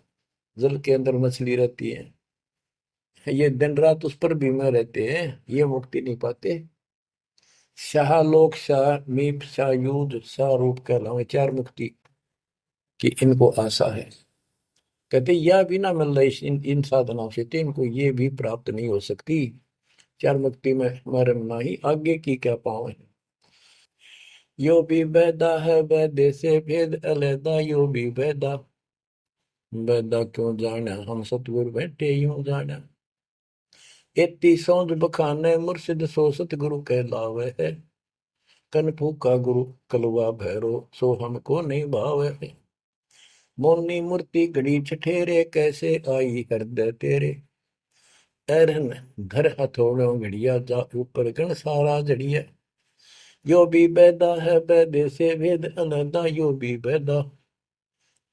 जल के अंदर मछली रहती है, ये दिन रात उस पर बीमा रहते हैं, ये मुक्ति नहीं पाते। शाह लोक शाह मीप शाह युद्ध शाह रूप कहलावे, 4 मुक्ति की इनको आशा है। कहते यह भी ना मिल रही इन साधनाओं से तो इनको ये भी प्राप्त नहीं हो सकती। 4 मुक्ति में मरम नाही आगे की क्या पावे। यो भी बैदा है बैदे से भेद अलैदा, यो भी बैदा बैदा क्यों जाना हम सतगुरु बैठे यूं जाना। एती सौंद बखाने मुर्शिद सो सतगुरु कहलावे है, कन फूका गुरु कलवा भैरो सो हमको नहीं भावे है। मोनी मूर्ति घड़ी ठठेरे कैसे आई हृदय तेरे, एरन घर हथौड़ों घड़िया जा ऊपर गण सारा जड़िया। यो भी बैदा है बैदे से भेद अलैदा, यो भी बैदा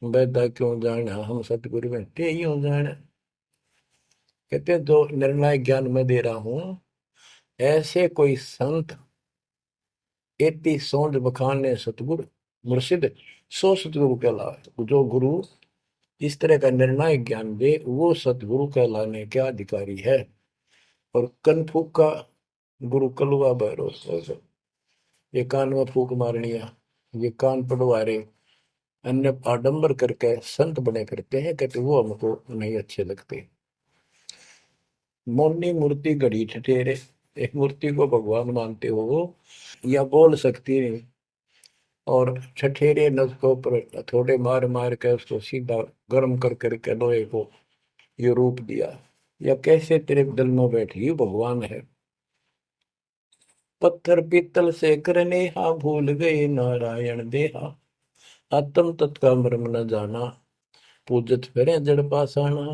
बैदा क्यों जाना हम सतगुरु बैठे यूं जाना। कहते हैं जो निर्णायक ज्ञान मैं दे रहा हूं, ऐसे कोई संत एती सोंद बखाने सतगुरु मुर्शिद सो सतगुरु कहलाए। जो गुरु इस तरह का निर्णायक ज्ञान दे वो सतगुरु कहलाने के अधिकारी है। और कनफूक का गुरु कलुआ भैरव, ये कान में फूक मारनिया, ये कान पढ़वा रहे, अन्य आडंबर करके संत बने करते हैं, कहते वो हमको नहीं अच्छे लगते। मौनी मूर्ति घड़ी ठठेरे, एक मूर्ति को भगवान मानते हो या बोल सकती नहीं, और ठठेरे न उसको पर थोड़े मार मार के उसको सीधा गर्म कर करके लोहे को ये रूप दिया। या कैसे तेरे दिल में बैठी भगवान है। पत्थर पीतल से करने हा, भूल गए नारायण देहा, आत्म तत्का मर्म न जाना, पूजत फिरे जड़ पासाना।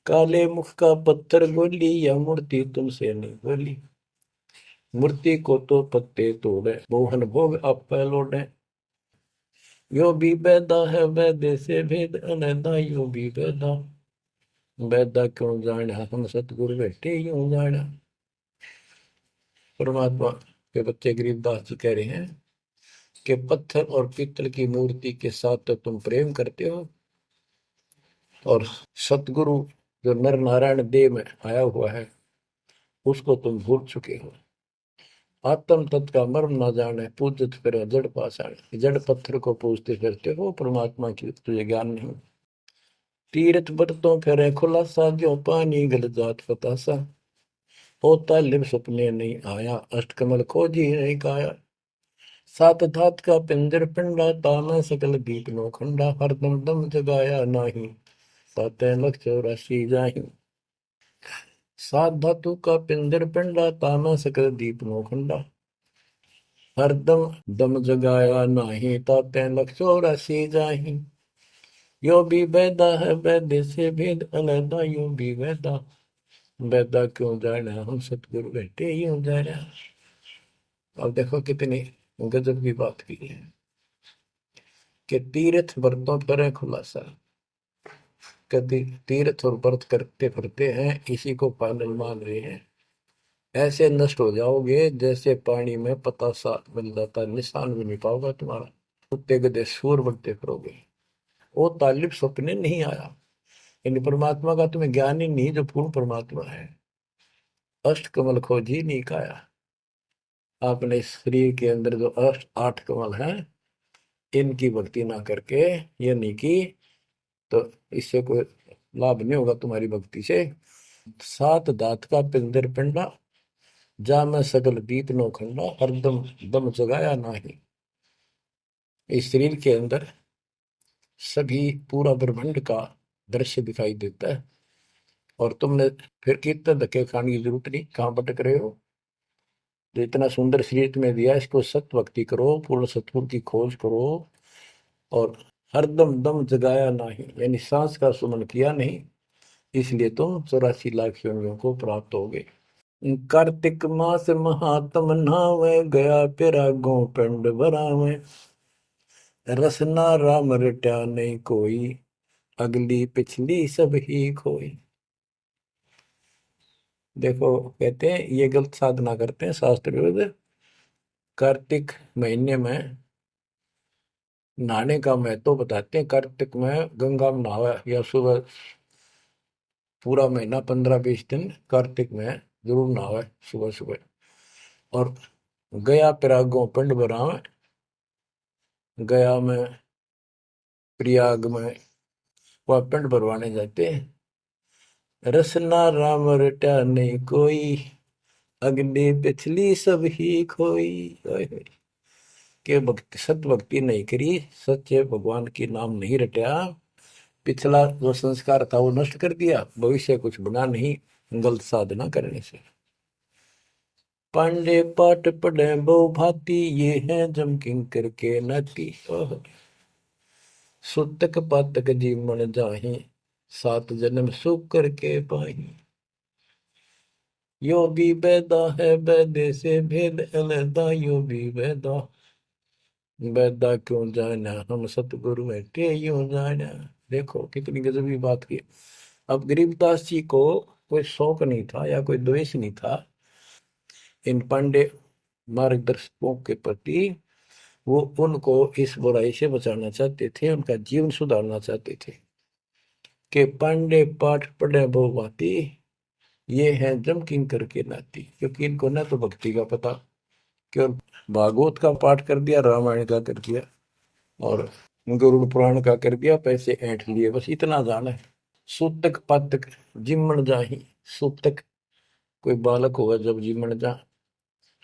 काले मुख का पत्थर बोली, या मूर्ति तुमसे नहीं बोली, मूर्ति को तो पत्ते तोड़े, मोहन भोग आप लौटे। यो भी बैदा है वैदे से भेद अनैदा, यो भी बैदा बैदा क्यों जाना, हम सतगुरु बैठे यूं जाना। परमात्मा के बच्चे गरीबदास जी कह रहे हैं कि पत्थर और पीतल की मूर्ति के साथ तो तुम प्रेम करते हो, और सतगुरु जो नर नारायण देव में आया हुआ है उसको तुम भूल चुके हो। आत्म तत्व का मर्म ना जाने, पूजत फिर जड़ पाषाण, जड़ पत्थर को पूजते फिरते हो, परमात्मा की तुझे ज्ञान नहीं। तीर्थ बरतों फिरे खुलासा, जो पानी गल जात फतासा, होता लिव सपने नहीं आया, अष्टकमल खोजी नहीं काया। सात धात का पिंजर पिंडा, ताना सकल दीप नो खंडा, हर दम दम जगाया नाही, ताते लख चौरासी जाही। सात धातु का पिंजर पिंडा, ताना सकल दीप नो खंडा, हर दम दम जगाया नाही, ताते लख चौरासी जाही। यो भी वैदा है वैद्य से भेद अलैदा, यो भी वैदा वैदा क्यों जाना, हम सतगुरु बैठे यूं जाना। अब देखो कितनी गजब की बात की है कि तीर्थ व्रतों पर खुलासा, कभी तीर्थ और व्रत करते फिरते हैं इसी को पालन मान रहे हैं। ऐसे नष्ट हो जाओगे जैसे पानी में पतासा मिल जाता, निशान भी नहीं पाओगे तुम्हारा, कुत्ते गधे सूर बनते फिरोगे। वो तालिब सपने नहीं आया, यानी परमात्मा का तुम्हें ज्ञान ही नहीं जो पूर्ण परमात्मा है। अष्ट कमल खोजी नहीं काया, आपने शरीर के अंदर जो अष्ट आठ कमल हैं इनकी भक्ति ना करके ये नहीं की तो इससे कोई लाभ नहीं होगा तुम्हारी भक्ति से। सात दात का पिंदर पिंडा, जा मैं सकल दीप नो खंडा, हरदम दम जगाया नाही। इस शरीर के अंदर सभी पूरा ब्रह्मांड का दृश्य दिखाई देता है, और तुमने फिर कितने धक्के खाने की जरूरत नहीं, कहाँ भटक रहे हो। जो इतना सुंदर शरीर तुम्हें दिया इसको सत भक्ति करो, पूर्ण सतगुरु की खोज करो, और हरदम दम जगाया नहीं, यानी सांस का सुमन किया नहीं, इसलिए तुम 84 लाख योनियों को प्राप्त हो गए। कार्तिक मास महात्म नहावे, गया पिरागो पिंड भरावे, रसना राम रट्या नहीं कोई, अगली पिछली सब ही खोई। देखो कहते हैं ये गलत साधना करते हैं शास्त्र विरुद्ध। कार्तिक महीने में नहाने का महत्व बताते हैं। कार्तिक में गंगा में नहावा, या सुबह पूरा महीना 15-20 दिन कार्तिक में जरूर नहावे सुबह सुबह। और गया पिरागों पिंड भरावे, गया में प्रयाग में वह पिंड भरवाने जाते हैं। रसना राम रटा नहीं कोई, अगली पिछली सब ही खोई। के भक्ति सत भक्ति नहीं करी, सच्चे भगवान की नाम नहीं रटा, पिछला जो संस्कार था वो नष्ट कर दिया, भविष्य कुछ बना नहीं गलत साधना करने से। पांडे पाठ पढ़े बहु भांति, ये है जम किंकर के नाती। सुतक पातक जीवन जाही, सात जन्म सुख करके पाही। यो भी बैदा है बैदे से भेद अलैदा, यो भी बैदा बैदा क्यों जाना, हम सतगुरु बैठे यूं जाना। देखो कितनी गजबी बात की। अब गरीबदास जी को कोई शौक नहीं था या कोई द्वेष नहीं था इन पांडे मार्गदर्शकों के प्रति। वो उनको इस बुराई से बचाना चाहते थे, उनका जीवन सुधारना चाहते थे कि पांडे पाठ पढ़े बहु भांति, ये है जम किंकर के नाती। क्योंकि इनको ना तो भक्ति का पता, केवल भागवत का पाठ कर दिया, रामायण का कर दिया और गरुड़ पुराण का कर दिया, पैसे ऐंठ लिए, बस इतना जाना है। सूतक पातक जिमण जाही, सूतक कोई बालक होगा जब जिमण जा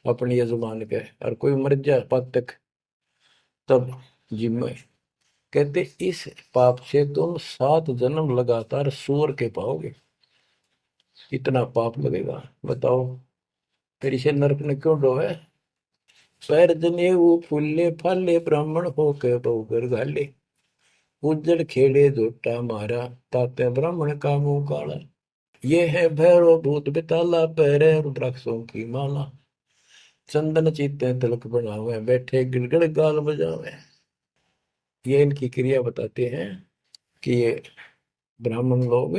अपनी यजमान के, और कोई मर जाए पातक तब जिम्मे। कहते इस पाप से तुम 7 जन्म लगातार सूअर के पाओगे, इतना पाप लगेगा। बताओ फिर इसे नरक ने क्यों डोवे। पैर जने वो फूले फाले, ब्राह्मण हो के बहुगर घाले, उज्जड़ खेड़े झोटा मारा, ताते ब्राह्मण का मुंह काला। ये है भैरव भूत बेताला, पैरे रुद्राक्षों की माला, चंदन चीते तिलक बनावे, बैठे गिड़गड़ गाल बजावे। ये इनकी क्रिया बताते हैं कि ये ब्राह्मण लोग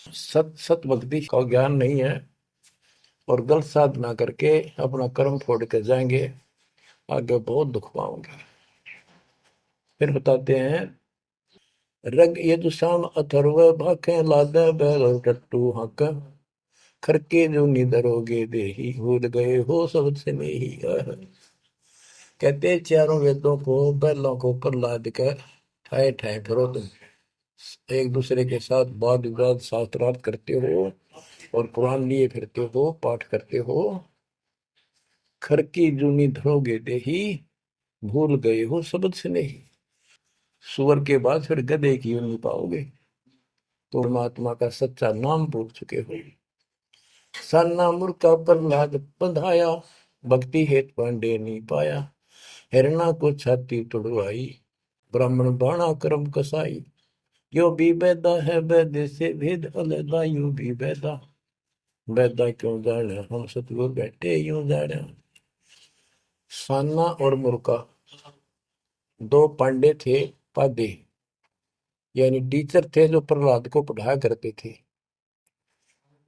सत सत भक्ति का ज्ञान नहीं है और गलत साधना करके अपना कर्म फोड़ के जाएंगे, आगे बहुत दुख पाओगे। फिर बताते हैं रग यजुषाम अथर्व भाखे, लादे बैल और टट्टू हक, खरके जो निधरोगे देही, भूल गए हो सबसे नहीं। कहते चारों वेदों को बैलों को ऊपर लाद कर ठाए ठाए फिरो तुम, एक दूसरे के साथ वाद विवाद शास्त्रार्थ करते हो और कुरान लिए फिरते हो, पाठ करते हो। खर की जूनी धरोगे देही, भूल गए हो शब्द से नहीं। सुअर के बाद फिर गधे की यूं नहीं पाओगे, तो परमात्मा का सच्चा नाम भूल चुके हो। साना मुर्का प्रहलाद बंधाया, भक्ति हेत पांडे नहीं पाया, हिरणा को छाती तुड़वाई, ब्राह्मण बाणा कर्म कसाई। यो भी बैदा है बैदे से भेद अलैदा, यूं भी बैदा बैदा क्यों जाने, हम सतगुरु बैठे यूं जाने। साना और मुर्का 2 पांडे थे, पादे यानी टीचर थे जो प्रहलाद को पढ़ाया करते थे।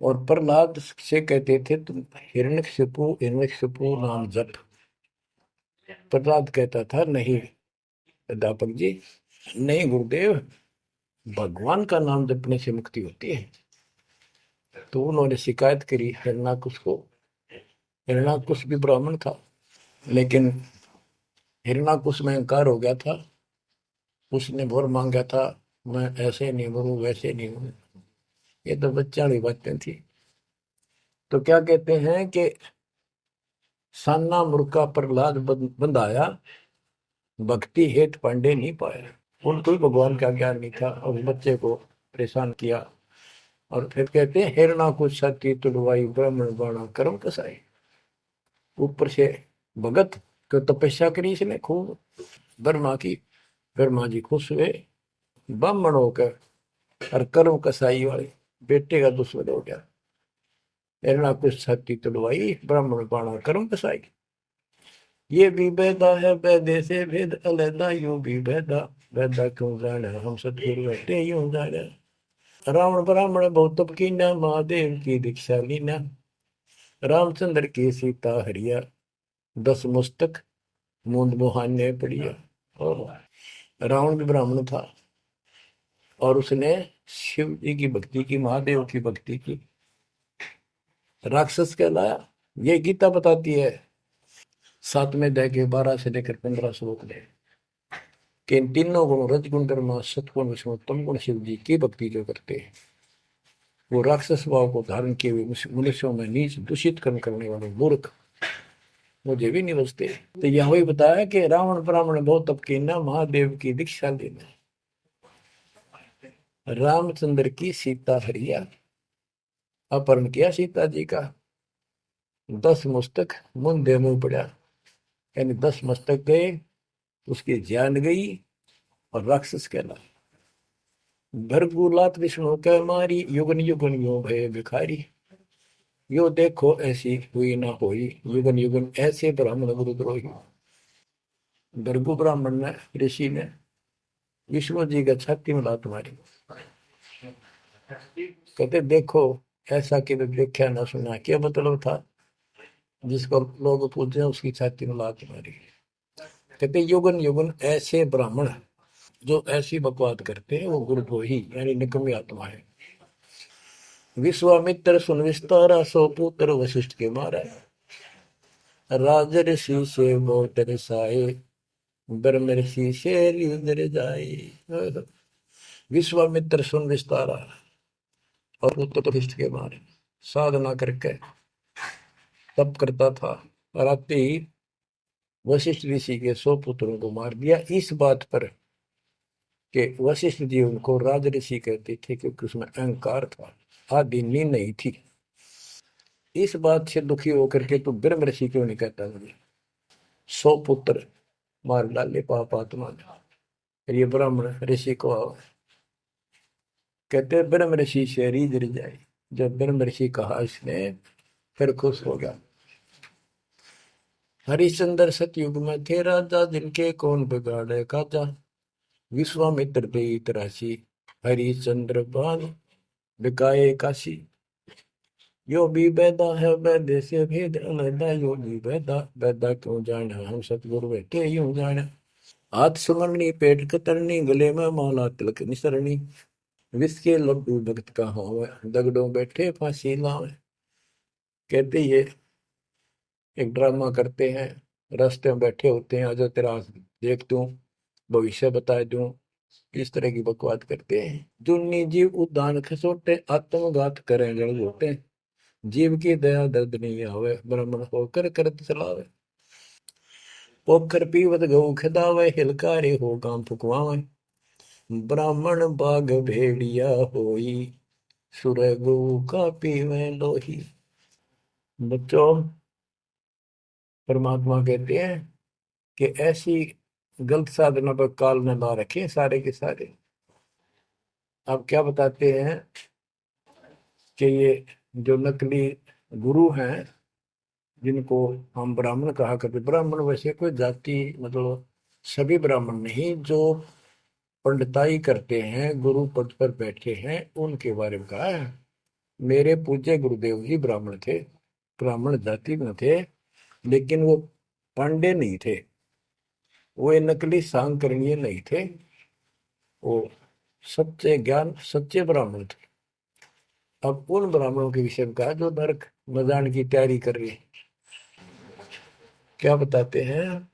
और प्रहलाद से कहते थे तुम हिरण्यकशिपु नाम जप। प्रहलाद कहता था नहीं अध्यापक जी, नहीं गुरुदेव, भगवान का नाम जपने से मुक्ति होती है। तो उन्होंने शिकायत करी हिरणाकुश को। हिरणाकुश भी ब्राह्मण था, लेकिन हिरणाकुश में अहंकार हो गया था। उसने वर मांगा था, मैं ऐसे नहीं मरूं वैसे नहीं मरूं। ये तो बच्चा वाली बातें थी। तो क्या कहते हैं कि साना मुर्का प्रहलाद बंधाया, भक्ति हेत पांडे नहीं पाया। उनको भी भगवान का ज्ञान नहीं था और बच्चे को परेशान किया। और फिर कहते हैं हिरणा को छाती तुड़वाई, ब्राह्मण बाणा कर्म कसाई। ऊपर से भगत को तपस्या करी इसने खूब ब्रह्मा की, ब्रह्मा जी खुश हुए, ब्राह्मण होकर और कर्म कसाई वाले बेटे का दुश्मन हो गया। हिरणा को छाती तुड़वाई, ब्राह्मण बाणा कर्म कसाई। ये भी बैदा है बैदे से भेद अलैदा, यूं भी बैदा बैदा क्यों जाने, हम सतगुरु बैठे यूं जाने। रावण ब्राह्मण बहुत तप कीना, महादेव की दीक्षा लीना, रामचंद्र की सीता हरिया, 10 मुस्तक मूंद मुहाने पड़िया। और रावण भी ब्राह्मण था और उसने शिव जी की भक्ति की, महादेव की भक्ति की, राक्षस कहलाया। ये गीता बताती है 7वें अध्याय के 12 से लेकर 15 श्लोक में कि इन तीनों गुणों रजगुण कर्म सत्गुण विष्णु तम गुण शिव जी की भक्ति जो करते हैं, वो राक्षस भाव को धारण किए हुए मनुष्यों में नीच दूषित कर्म करने वाले मूर्ख मुझे भी नहीं बचते। तो यह वही बताया कि रावण ब्राह्मण बहुत तप कीना, महादेव की दीक्षा लेना, रामचंद्र की सीता हरिया, अपहरण किया सीता जी का, 10 मस्तक मुंह मुंह पड़ा, यानी 10 मस्तक गए, उसकी जान गई और राक्षस कहला। भरगुलात विष्णु कह मारी, युगन युगन यो भय भिखारी, यो देखो ऐसी हुई ना होई, युगन युगन ऐसे ब्राह्मण गुरुद्रोही। भृगु ब्राह्मण ने, ऋषि ने विष्णु जी का छाती में लात मारी, कहते देखो ऐसा कि देखा ना सुना। क्या मतलब था, जिसको लोग पूछते हैं उसकी छाती में लात मारी। कहते युगन युगन ऐसे ब्राह्मण जो ऐसी बकवाद करते हैं वो गुरुद्रोही यानी निकम्मी आत्मा है। विश्वामित्र सुन विस्तारा, सो पुत्र वशिष्ठ के मारा। राजर्षि से बहुत रसाए, ब्रह्म ऋषि से रिंदर जाए। विश्वामित्र सुन विस्तारा और पुत्र वशिष्ठ के मारे, साधना करके तप करता था और आते ही वशिष्ठ ऋषि के 100 पुत्रों को मार दिया। इस बात पर कि वशिष्ठ जी उनको राज ऋषि कहते थे क्योंकि उसमें अहंकार था, आदि नींद नहीं थी। इस बात से दुखी होकर के तो ब्रह्म ऋषि क्यों नहीं कहता मुझे, 100 पुत्र मार डाले पाप आत्मा ने। फिर ये ब्राह्मण ऋषि को कहते ब्रह्म ऋषि से रीझ जाए। जब ब्रह्म ऋषि कहा इसने फिर खुश हो गया। हरिश्चंद्र सतयुग में थे राजा, जिनके कौन बिगाड़े काजा। विश्वामित्र दे तराशी, हरिश्चंद्र बान बिकाए काशी। यो भी बैदा है वैद्य से भेद अलैदा, यो भी बैदा बैदा क्यों जाना, हम सतगुरु बैठे यूं जाना। हाथ सुमरनी पेट कतरनी, गले में माला तिलक निसरनी। विष के लड्डू भगत का हो, दगड़ों बैठे फांसी लावे। कहते ये एक ड्रामा करते हैं, रास्ते में बैठे होते हैं, आजा तेरा देख दूं, भविष्य बता दूं, इस तरह की बकवाद करते हैं। जुन्नी जीव उद्यान खसोटे, आत्मघात करें जड़ घोटे। जीव की दया दर्द नहीं आवे, ब्राह्मण होकर करत चलावे। पोखर पीवत गऊ खिदावे, हिलकारे हो काम फुकवावे। ब्राह्मण बाग भेड़िया होई, सुर गऊ का पीवे लोही। बच्चों, परमात्मा कहते हैं कि ऐसी गलत साधना पर काल न ला रखे सारे के सारे। अब क्या बताते हैं कि ये जो नकली गुरु हैं जिनको हम ब्राह्मण कहा करते, ब्राह्मण वैसे कोई जाति मतलब सभी ब्राह्मण नहीं, जो पंडिताई करते हैं गुरु पद पर बैठे हैं उनके बारे में कहा है। मेरे पूज्य गुरुदेव ही ब्राह्मण थे, ब्राह्मण जाति में थे, लेकिन वो पांडे नहीं थे, वो ये नकली सांकरणीय नहीं थे, वो सच्चे ज्ञान सच्चे ब्राह्मण थे। अब उन ब्राह्मणों के विषय में कहा जो नरक में जाने की तैयारी कर रही है। क्या बताते हैं,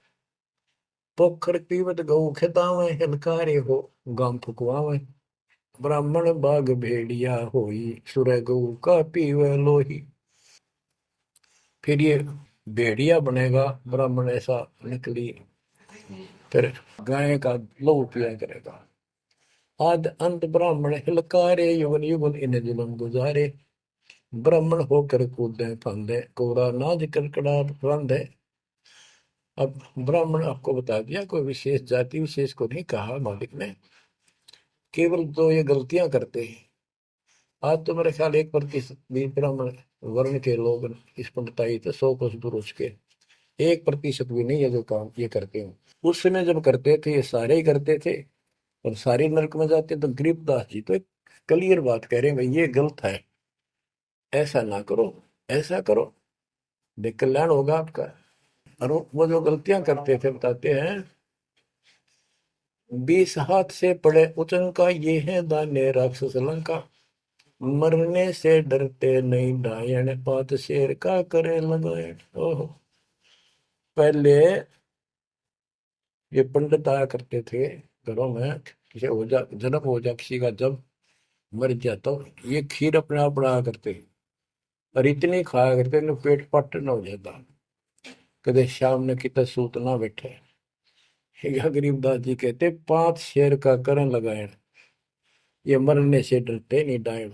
पोखर पीवत गऊ खेतावे, हिलकारे हो गांव फुकवावे। ब्राह्मण बाग भेड़िया होई, सुर गऊ का पीवे लोही। फिर ये भेड़िया बनेगा ब्राह्मण, ऐसा निकली, फिर गाय का लहू पिया करेगा। आद अंत ब्राह्मण हिलकारे, युगन युगन इन जुलम गुजारे। ब्राह्मण होकर कूदे फंदे, कोरा नाज कड़कड़ा रंधे। अब ब्राह्मण आपको बता दिया, कोई विशेष जाति विशेष को नहीं कहा मालिक ने, केवल तो ये गलतियां करते हैं। आज तो मेरे ख्याल 1% भी ब्राह्मण वर्ण के लोग इस पंडिताई से 100 कोस दूर उठ के 1% भी नहीं है जो काम ये करते हैं। उस समय जब करते थे ये सारे ही करते थे और सारे नरक में जाते। तो गरीबदास जी तो एक क्लियर बात कह रहे हैं, भाई ये गलत है, ऐसा ना करो, ऐसा करो, देख कल्याण होगा आपका। और वो जो गलतियां करते थे बताते हैं, 20 हाथ से पड़े उचंका, ये है दान्य राक्षस लंका। मरने से डरते नहीं डायन, पात शेर का करे लगाए। ओहो, पहले ये पंडित आया करते थे घरों में, किसी हो जा जन्म हो जा किसी का, जब मर जाता तो ये खीर अपने आप बनाया करते और इतनी खाया करते न पेट पट न हो जाता, कदे शाम ने कितना सूत ना बैठे। या गरीबदास जी कहते 5 शेर का करण लगाए, ये मरने से डरते नहीं डायन।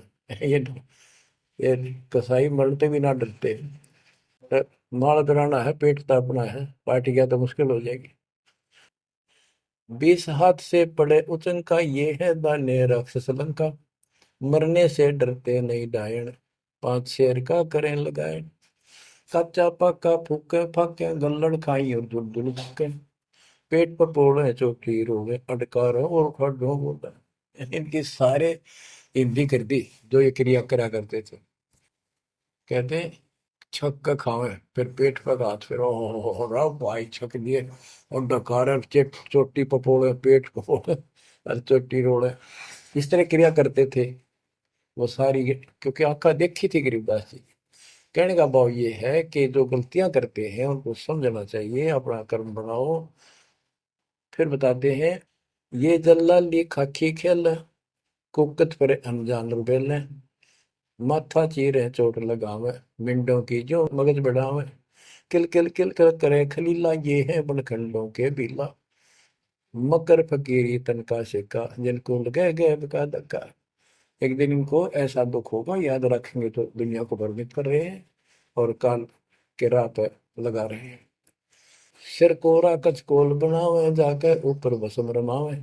ये कसाई मरते भी ना डरते। माल बनाना है, पेट तापना है, पार्टी गया तो मुश्किल हो जाएगी। 20 हाथ से पड़े उचन का, ये है दान्य राक्षस लंका। मरने से डरते नहीं डायन, 5 शेर का करें लगाए। कच्चा पक्का फूके फाके, गल्लड़ खाई और दुल दुल फूके। पेट पर पोड़े चौकी रोगे, अटकार और खड़ो बोला। इनकी सारे हिंदी कर दी जो ये क्रिया करा करते थे। कहते छक के खावे, फिर पेट पे हाथ, फिर ओ रहा भाई छक दिए, और डकार चोटी पपोड़े, पेट पपोड़े और चोटी रोड़े, इस तरह क्रिया करते थे वो सारी, क्योंकि आंखा देखी थी गरीबदास जी। कहने का भाव ये है कि जो गलतियां करते हैं उनको समझना चाहिए, अपना कर्म बनाओ। फिर बताते हैं, ये जल्लाली खाकी खेल, कुकत पर अनजान रुबेल, माथा चीरे चोट लगावे, मिंडों की जो मगज बढ़ावे, किल किल करे खलीला, ये है बनखंडों के बीला, मकर फकीरी तनका सिक्का, जिनको लगे गए का धक्का। एक दिन इनको ऐसा दुख होगा, याद रखेंगे तो दुनिया को भ्रमित कर रहे हैं और काल के रात लगा रहे हैं। सिर कोरा कचकोल बनावे, जाके ऊपर बसम रमावे,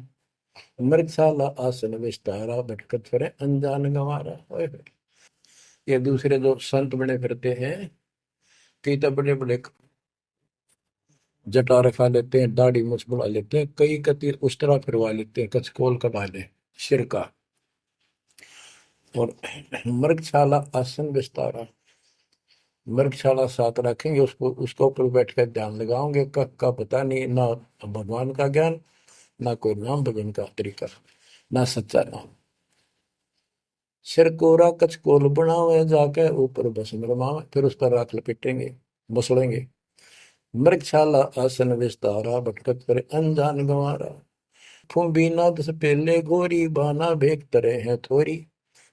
मृगशाला आसन विस्तारा, भटकत फिरे अनजान गंवारा। ये दूसरे जो संत बने फिरते हैं, कई तो बड़े बड़े जटा रखा लेते हैं, दाढ़ी मुछ बुला लेते हैं, कई कति उस तरह फिरवा लेते हैं, कचकोल कटा ले सिर का। और मृगशाला आसन विस्तारा, मृगशाला साथ रखेंगे, उसको उसके ऊपर बैठ कर ध्यान लगाओगे, कब का पता नहीं, ना भगवान का ज्ञान, ना कोई नाम भजन का तरीका, ना सच्चा नाम। सिर कोरा कचकोल बनावे, जाके ऊपर भस्म रमावे, फिर उस पर राख लपेटेंगे, मसलेंगे। मृगशाला आसन विस्तारा, भटकत पर अनजान गंवारा, फूंबी नाद से पहले घोरी, बाना भेक तरे हैं थोरी,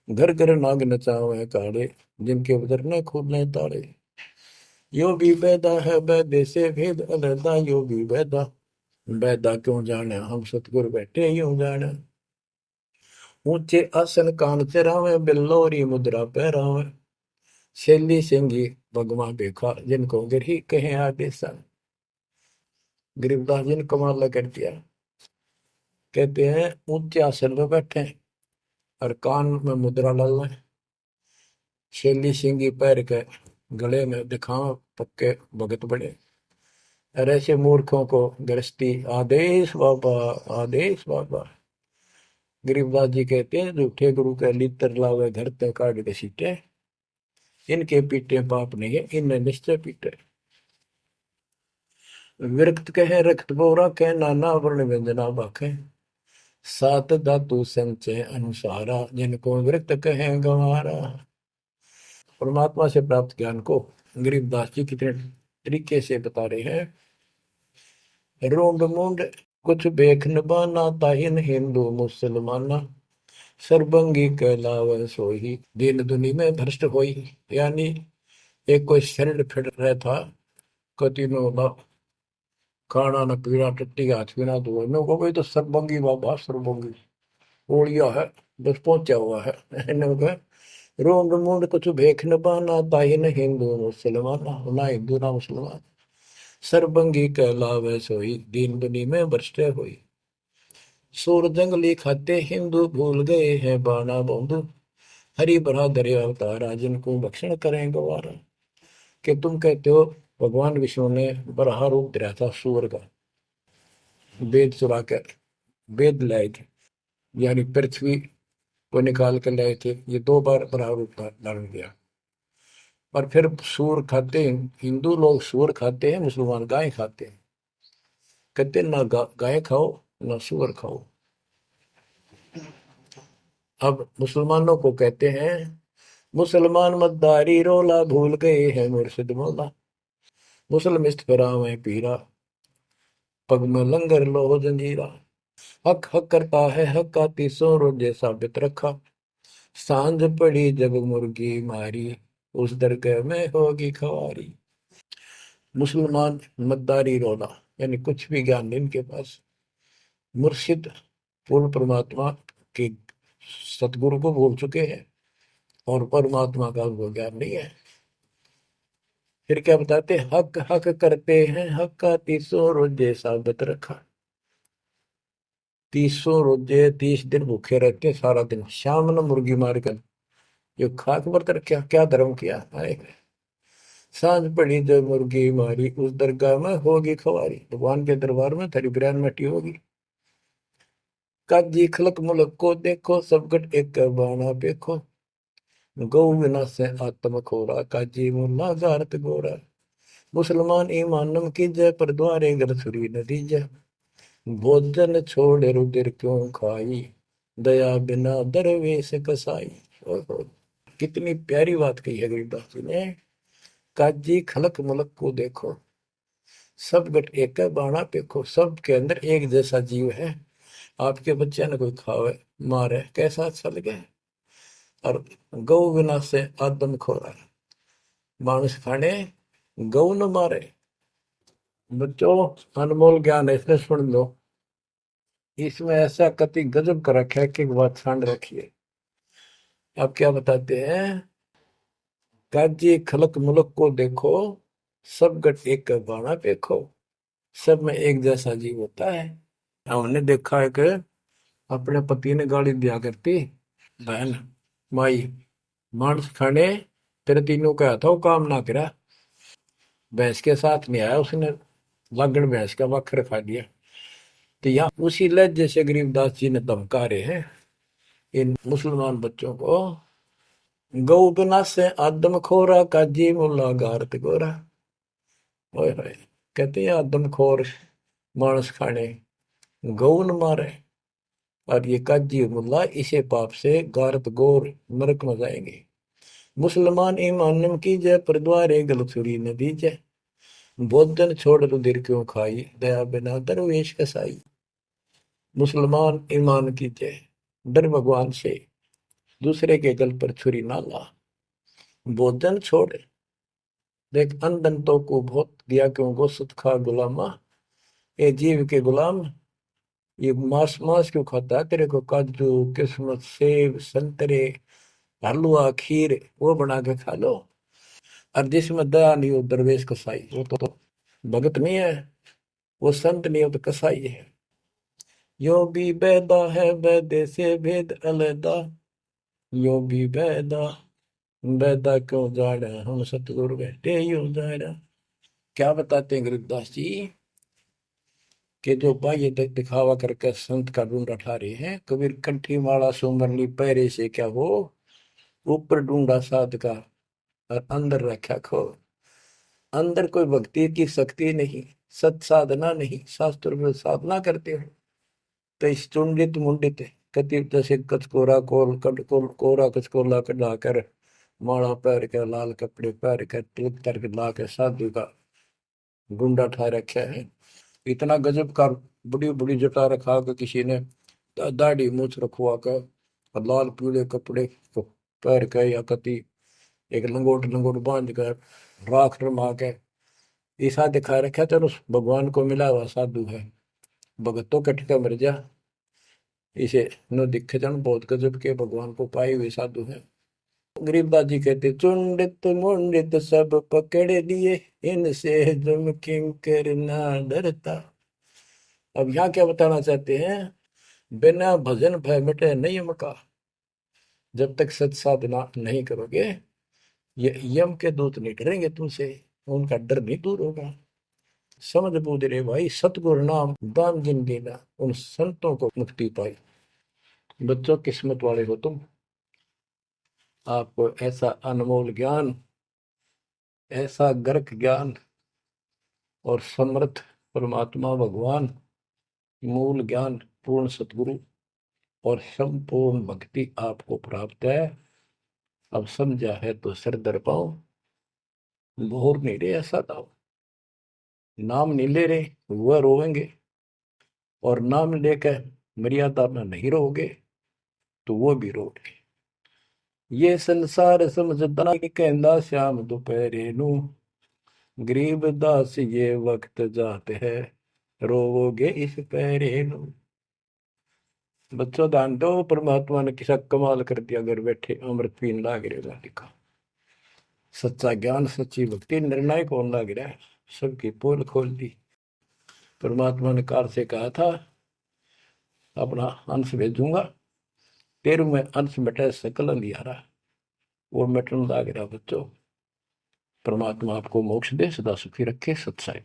घर घर नाग नचावे काड़े, जिनके उधरने खुलने ताड़े। यो भी बैदा है बैदे से भेद अलहदा, यो भी बैदा, बैदा क्यों जाने हम सतगुर बैठे यूं जाने। ऊंचे आसन कान चरावे, बिल्लोरी मुद्रा पहरावे, शैली सिंगी भगवा बेखा, जिनको गिरही कहे आदेशा। गरीबदास जी ने कमाल कर दिया, कहते हैं ऊंचे आसन पर बैठे और कान में मुद्रा डाल लें, शैली सिंगी पैर के गले में दिखाओ पक्के भगत बड़े, और ऐसे मूर्खों को गृहस्थी आदेश बाबा, आदेश बाबा। गरीबदास जी कहते हैं, झूठे गुरु के लितर लावे, घर ते काट के सीटे, इनके पीटे पाप नहीं है, इनने निश्चय पीटे। विरक्त कहे रक्त बोरा के, नाना वर्ण व्यंजना बाखे, सात धातु संचय अनुसारा, जिनको विरक्त कहे गंवारा। परमात्मा से प्राप्त ज्ञान को गरीबदास जी कितने तरीके से बता रहे हैं। रोंड मुंड कुछ बेख न बाना, ताहिन हिंदू मुसलमाना, सर्वंगी कहलावे सोही, दीन दुनी में भ्रष्ट होई। यानी एक कोई शरीर फिट रहा था, कति नो खाना न पीना, टट्टी हाथ भी ना धोए, मैं को भाई तो सर्वंगी बाबा, सर्वंगी ओलिया है, बस पहुंचा हुआ है। रोंड मुंड कुछ भेख न बाना, ताहिन हिंदू मुसलमाना, ना हिंदू ना मुसलमान, सर्वंगी कहलावे सोई, दीन दुनी में भ्रष्ट होई। सूर जंगली खाते हिंदू, भूल गए हैं बाना बंधु, हरि भरा दरिया अवतारा, जिनको भक्षण करें गवारा। कि तुम कहते हो भगवान विष्णु ने बरहा रूप धरा था सूर का, वेद चुरा कर वेद लाए थे, यानी पृथ्वी को निकाल कर लाए थे, ये दो बार बरहा रूप धारण किया। और फिर सूर खाते हैं हिंदू लोग, सूर खाते हैं, मुसलमान गाय खाते हैं। कहते ना गाय खाओ ना सूअर खाओ। अब मुसलमानों को कहते हैं, मुसलमान मद्दारी रोला, भूल गए हैं मुर्शिद मौला, मुसलम इस्त फरावे पीरा, पग में लंगर लो जंजीरा। हक हक करता है हक का, तीसों रोजे साबित रखा, सांझ पड़ी जब मुर्गी मारी, उस दरगाह में होगी खवारी। मुसलमान मद्दारी रोला, यानी कुछ भी ज्ञान नहीं इनके पास। मुर्शिद पूर्ण परमात्मा के सतगुरु को भूल चुके हैं और परमात्मा का उनको ज्ञान नहीं है। फिर क्या बताते, हक हक करते हैं हक का, तीसों रोजे साबित रखा। तीसों रोजे 30 दिन भूखे रहते हैं, सारा दिन शाम न मुर्गी मार कर जो खाक बरत रखा, क्या धर्म किया है। सांझ पड़ी जो मुर्गी मारी, उस दरगाह में होगी खवारी, भगवान के दरबार में तेरी बिरयान मटी होगी। काजी खलक मुलक को देखो, सब गट एक बाना देखो, गौ बिना से आत्म खोरा, काजी मुल्ला गारत गोरा। मुसलमान ईमानम की जय, पर द्वारे घर सुरी नदी जय। भोजन छोड़ रुधिर क्यों खाई, दया बिना दरवेश कसाई। ओहो, कितनी प्यारी बात कही है गरीबदास जी ने। काजी खलक मुलक को देखो, सब गट एक बाणा पेखो। सब के अंदर एक जैसा जीव है। आपके बच्चे ने कोई खावे मारे कैसा अच्छा लगे। और गौ बिना से आदम खोरा, मानुष खाने गौ न मारे। बच्चों, अनमोल ज्ञान है, इसमें सुन लो। इसमें ऐसा कति गजब कर रखा है कि बात छांड रखी है। आप क्या बताते हैं? काजी खलक मुलक को देखो, सब गट एक बाणा पेखो। सब में एक जैसा जीव होता है। हमने देखा है कि अपने पति ने गाली दिया करती, बहन माई मांस खाने तेरे तीनों का था, वो काम ना करा। भैंस के साथ नहीं आया उसने, लागण भैंस का वक्र खा लिया। तो यहाँ उसी लहजे से गरीबदास जी ने धमका रहे हैं इन मुसलमान बच्चों को। गौ बिना से आदम खोरा, काजी मुल्ला गारत गोरा। ओए होए, कहते हैं आदम खोर मांस खाने गौ न मारे, और ये काजी मुल्ला इसे पाप से गारत गोर नरक में जाएंगे। मुसलमान ईमानम की जय, पर द्वारे गल छुरी न दीजय। भोजन छोड़ रुधिर क्यों खाई, दया बिना दरवेश कसाई। मुसलमान ईमान की जय, डर भगवान से, दूसरे के गल पर छुरी ना ला। भोजन छोड़, देख अंधन तो को बहुत दिया क्यों गोश्त खा गुलामा। ये जीव के गुलाम, ये मांस मांस क्यों खाता है? तेरे को काजू किस्मत सेब संतरे हलवा खीर वो बना के खा लो। और जिसमें दया नहीं हो दरवेश कसाई, वो तो भगत नहीं है, वो संत नहीं हो तो कसाई है। यो भी बैदा है बैदे से भेद अलैदा, यो भी बैदा बैदा क्यों जाड़ा, हम सतगुरु बैठे यूं जाड़ा। क्या बताते हैं गरीबदास जी कि जो बाह्य दिखावा करके संत का ढूंढ उठा रहे हैं। कबीर कंठी माला सुमरनी पैरे से क्या हो, ऊपर ढूंढा साध का और अंदर रखा खो। अंदर कोई भक्ति की शक्ति नहीं, सत साधना नहीं, शास्त्र में साधना करते हो तो इस चुंडित मुंडित कति जैसे कचकोरा कोल कट कोल कोरा कचकोला कटा कर माला पैर के लाल कपड़े पैर के तिलक कर ला के साधु का गुंडा ठा रखा है। इतना गजब का बड़ी बड़ी जटा रखा के किसी ने दाढ़ी मूछ रखवा कर और लाल पीले कपड़े पैर के या कति एक लंगोट लंगोट बांध कर राख रमा के ऐसा दिखा रखा तो उस भगवान को मिला हुआ साधु है। भगतों कट के मर जा, इसे न दिखे जन बहुत गजब के भगवान को पाए हुए साधु है। गरीबदास जी कहते चुंडित मुंडित सब पकड़ लिए, इनसे जम किंकर ना डरता। अब यहाँ क्या बताना चाहते हैं? बिना भजन भय मिटे नहीं मका। जब तक सत साधना नहीं करोगे ये यम के दूत नहीं डरेंगे तुमसे, उनका डर नहीं दूर होगा। समझ बूझ रे भाई, सतगुरु नाम दान जिन देना, उन संतों को मुक्ति पाई। बच्चों, किस्मत वाले हो तुम, आपको ऐसा अनमोल ज्ञान, ऐसा गर्क ज्ञान और समर्थ परमात्मा भगवान, मूल ज्ञान पूर्ण सतगुरु और संपूर्ण भक्ति आपको प्राप्त है। अब समझा है तो सिर दर पाओ, भोर नहीं रहे ऐसा दाओ। नाम नहीं ले रहे वह रोएंगे, और नाम लेकर मर्यादा में नहीं रहोगे तो वो भी रोगे। ये संसार समझदा कहंदा श्याम दोपहरे नू, गरीब दास ये वक्त जाते है, रोवोगे इस पहरे नू। बच्चों ध्यान दो, परमात्मा ने किसा कमाल कर दिया, घर बैठे अमृत पीन लाग रहे लिखा। सच्चा ज्ञान सच्ची भक्ति निर्णायक होने लग रहा है, सबकी पोल खोल दी। परमात्मा ने कार से कहा था अपना अंश भेजूंगा, तेरु में अंश मिटे सकल अंधियारा, वो मिटन लग रहा। बच्चों, परमात्मा आपको मोक्ष दे, सदा सुखी रखे। सत्साई।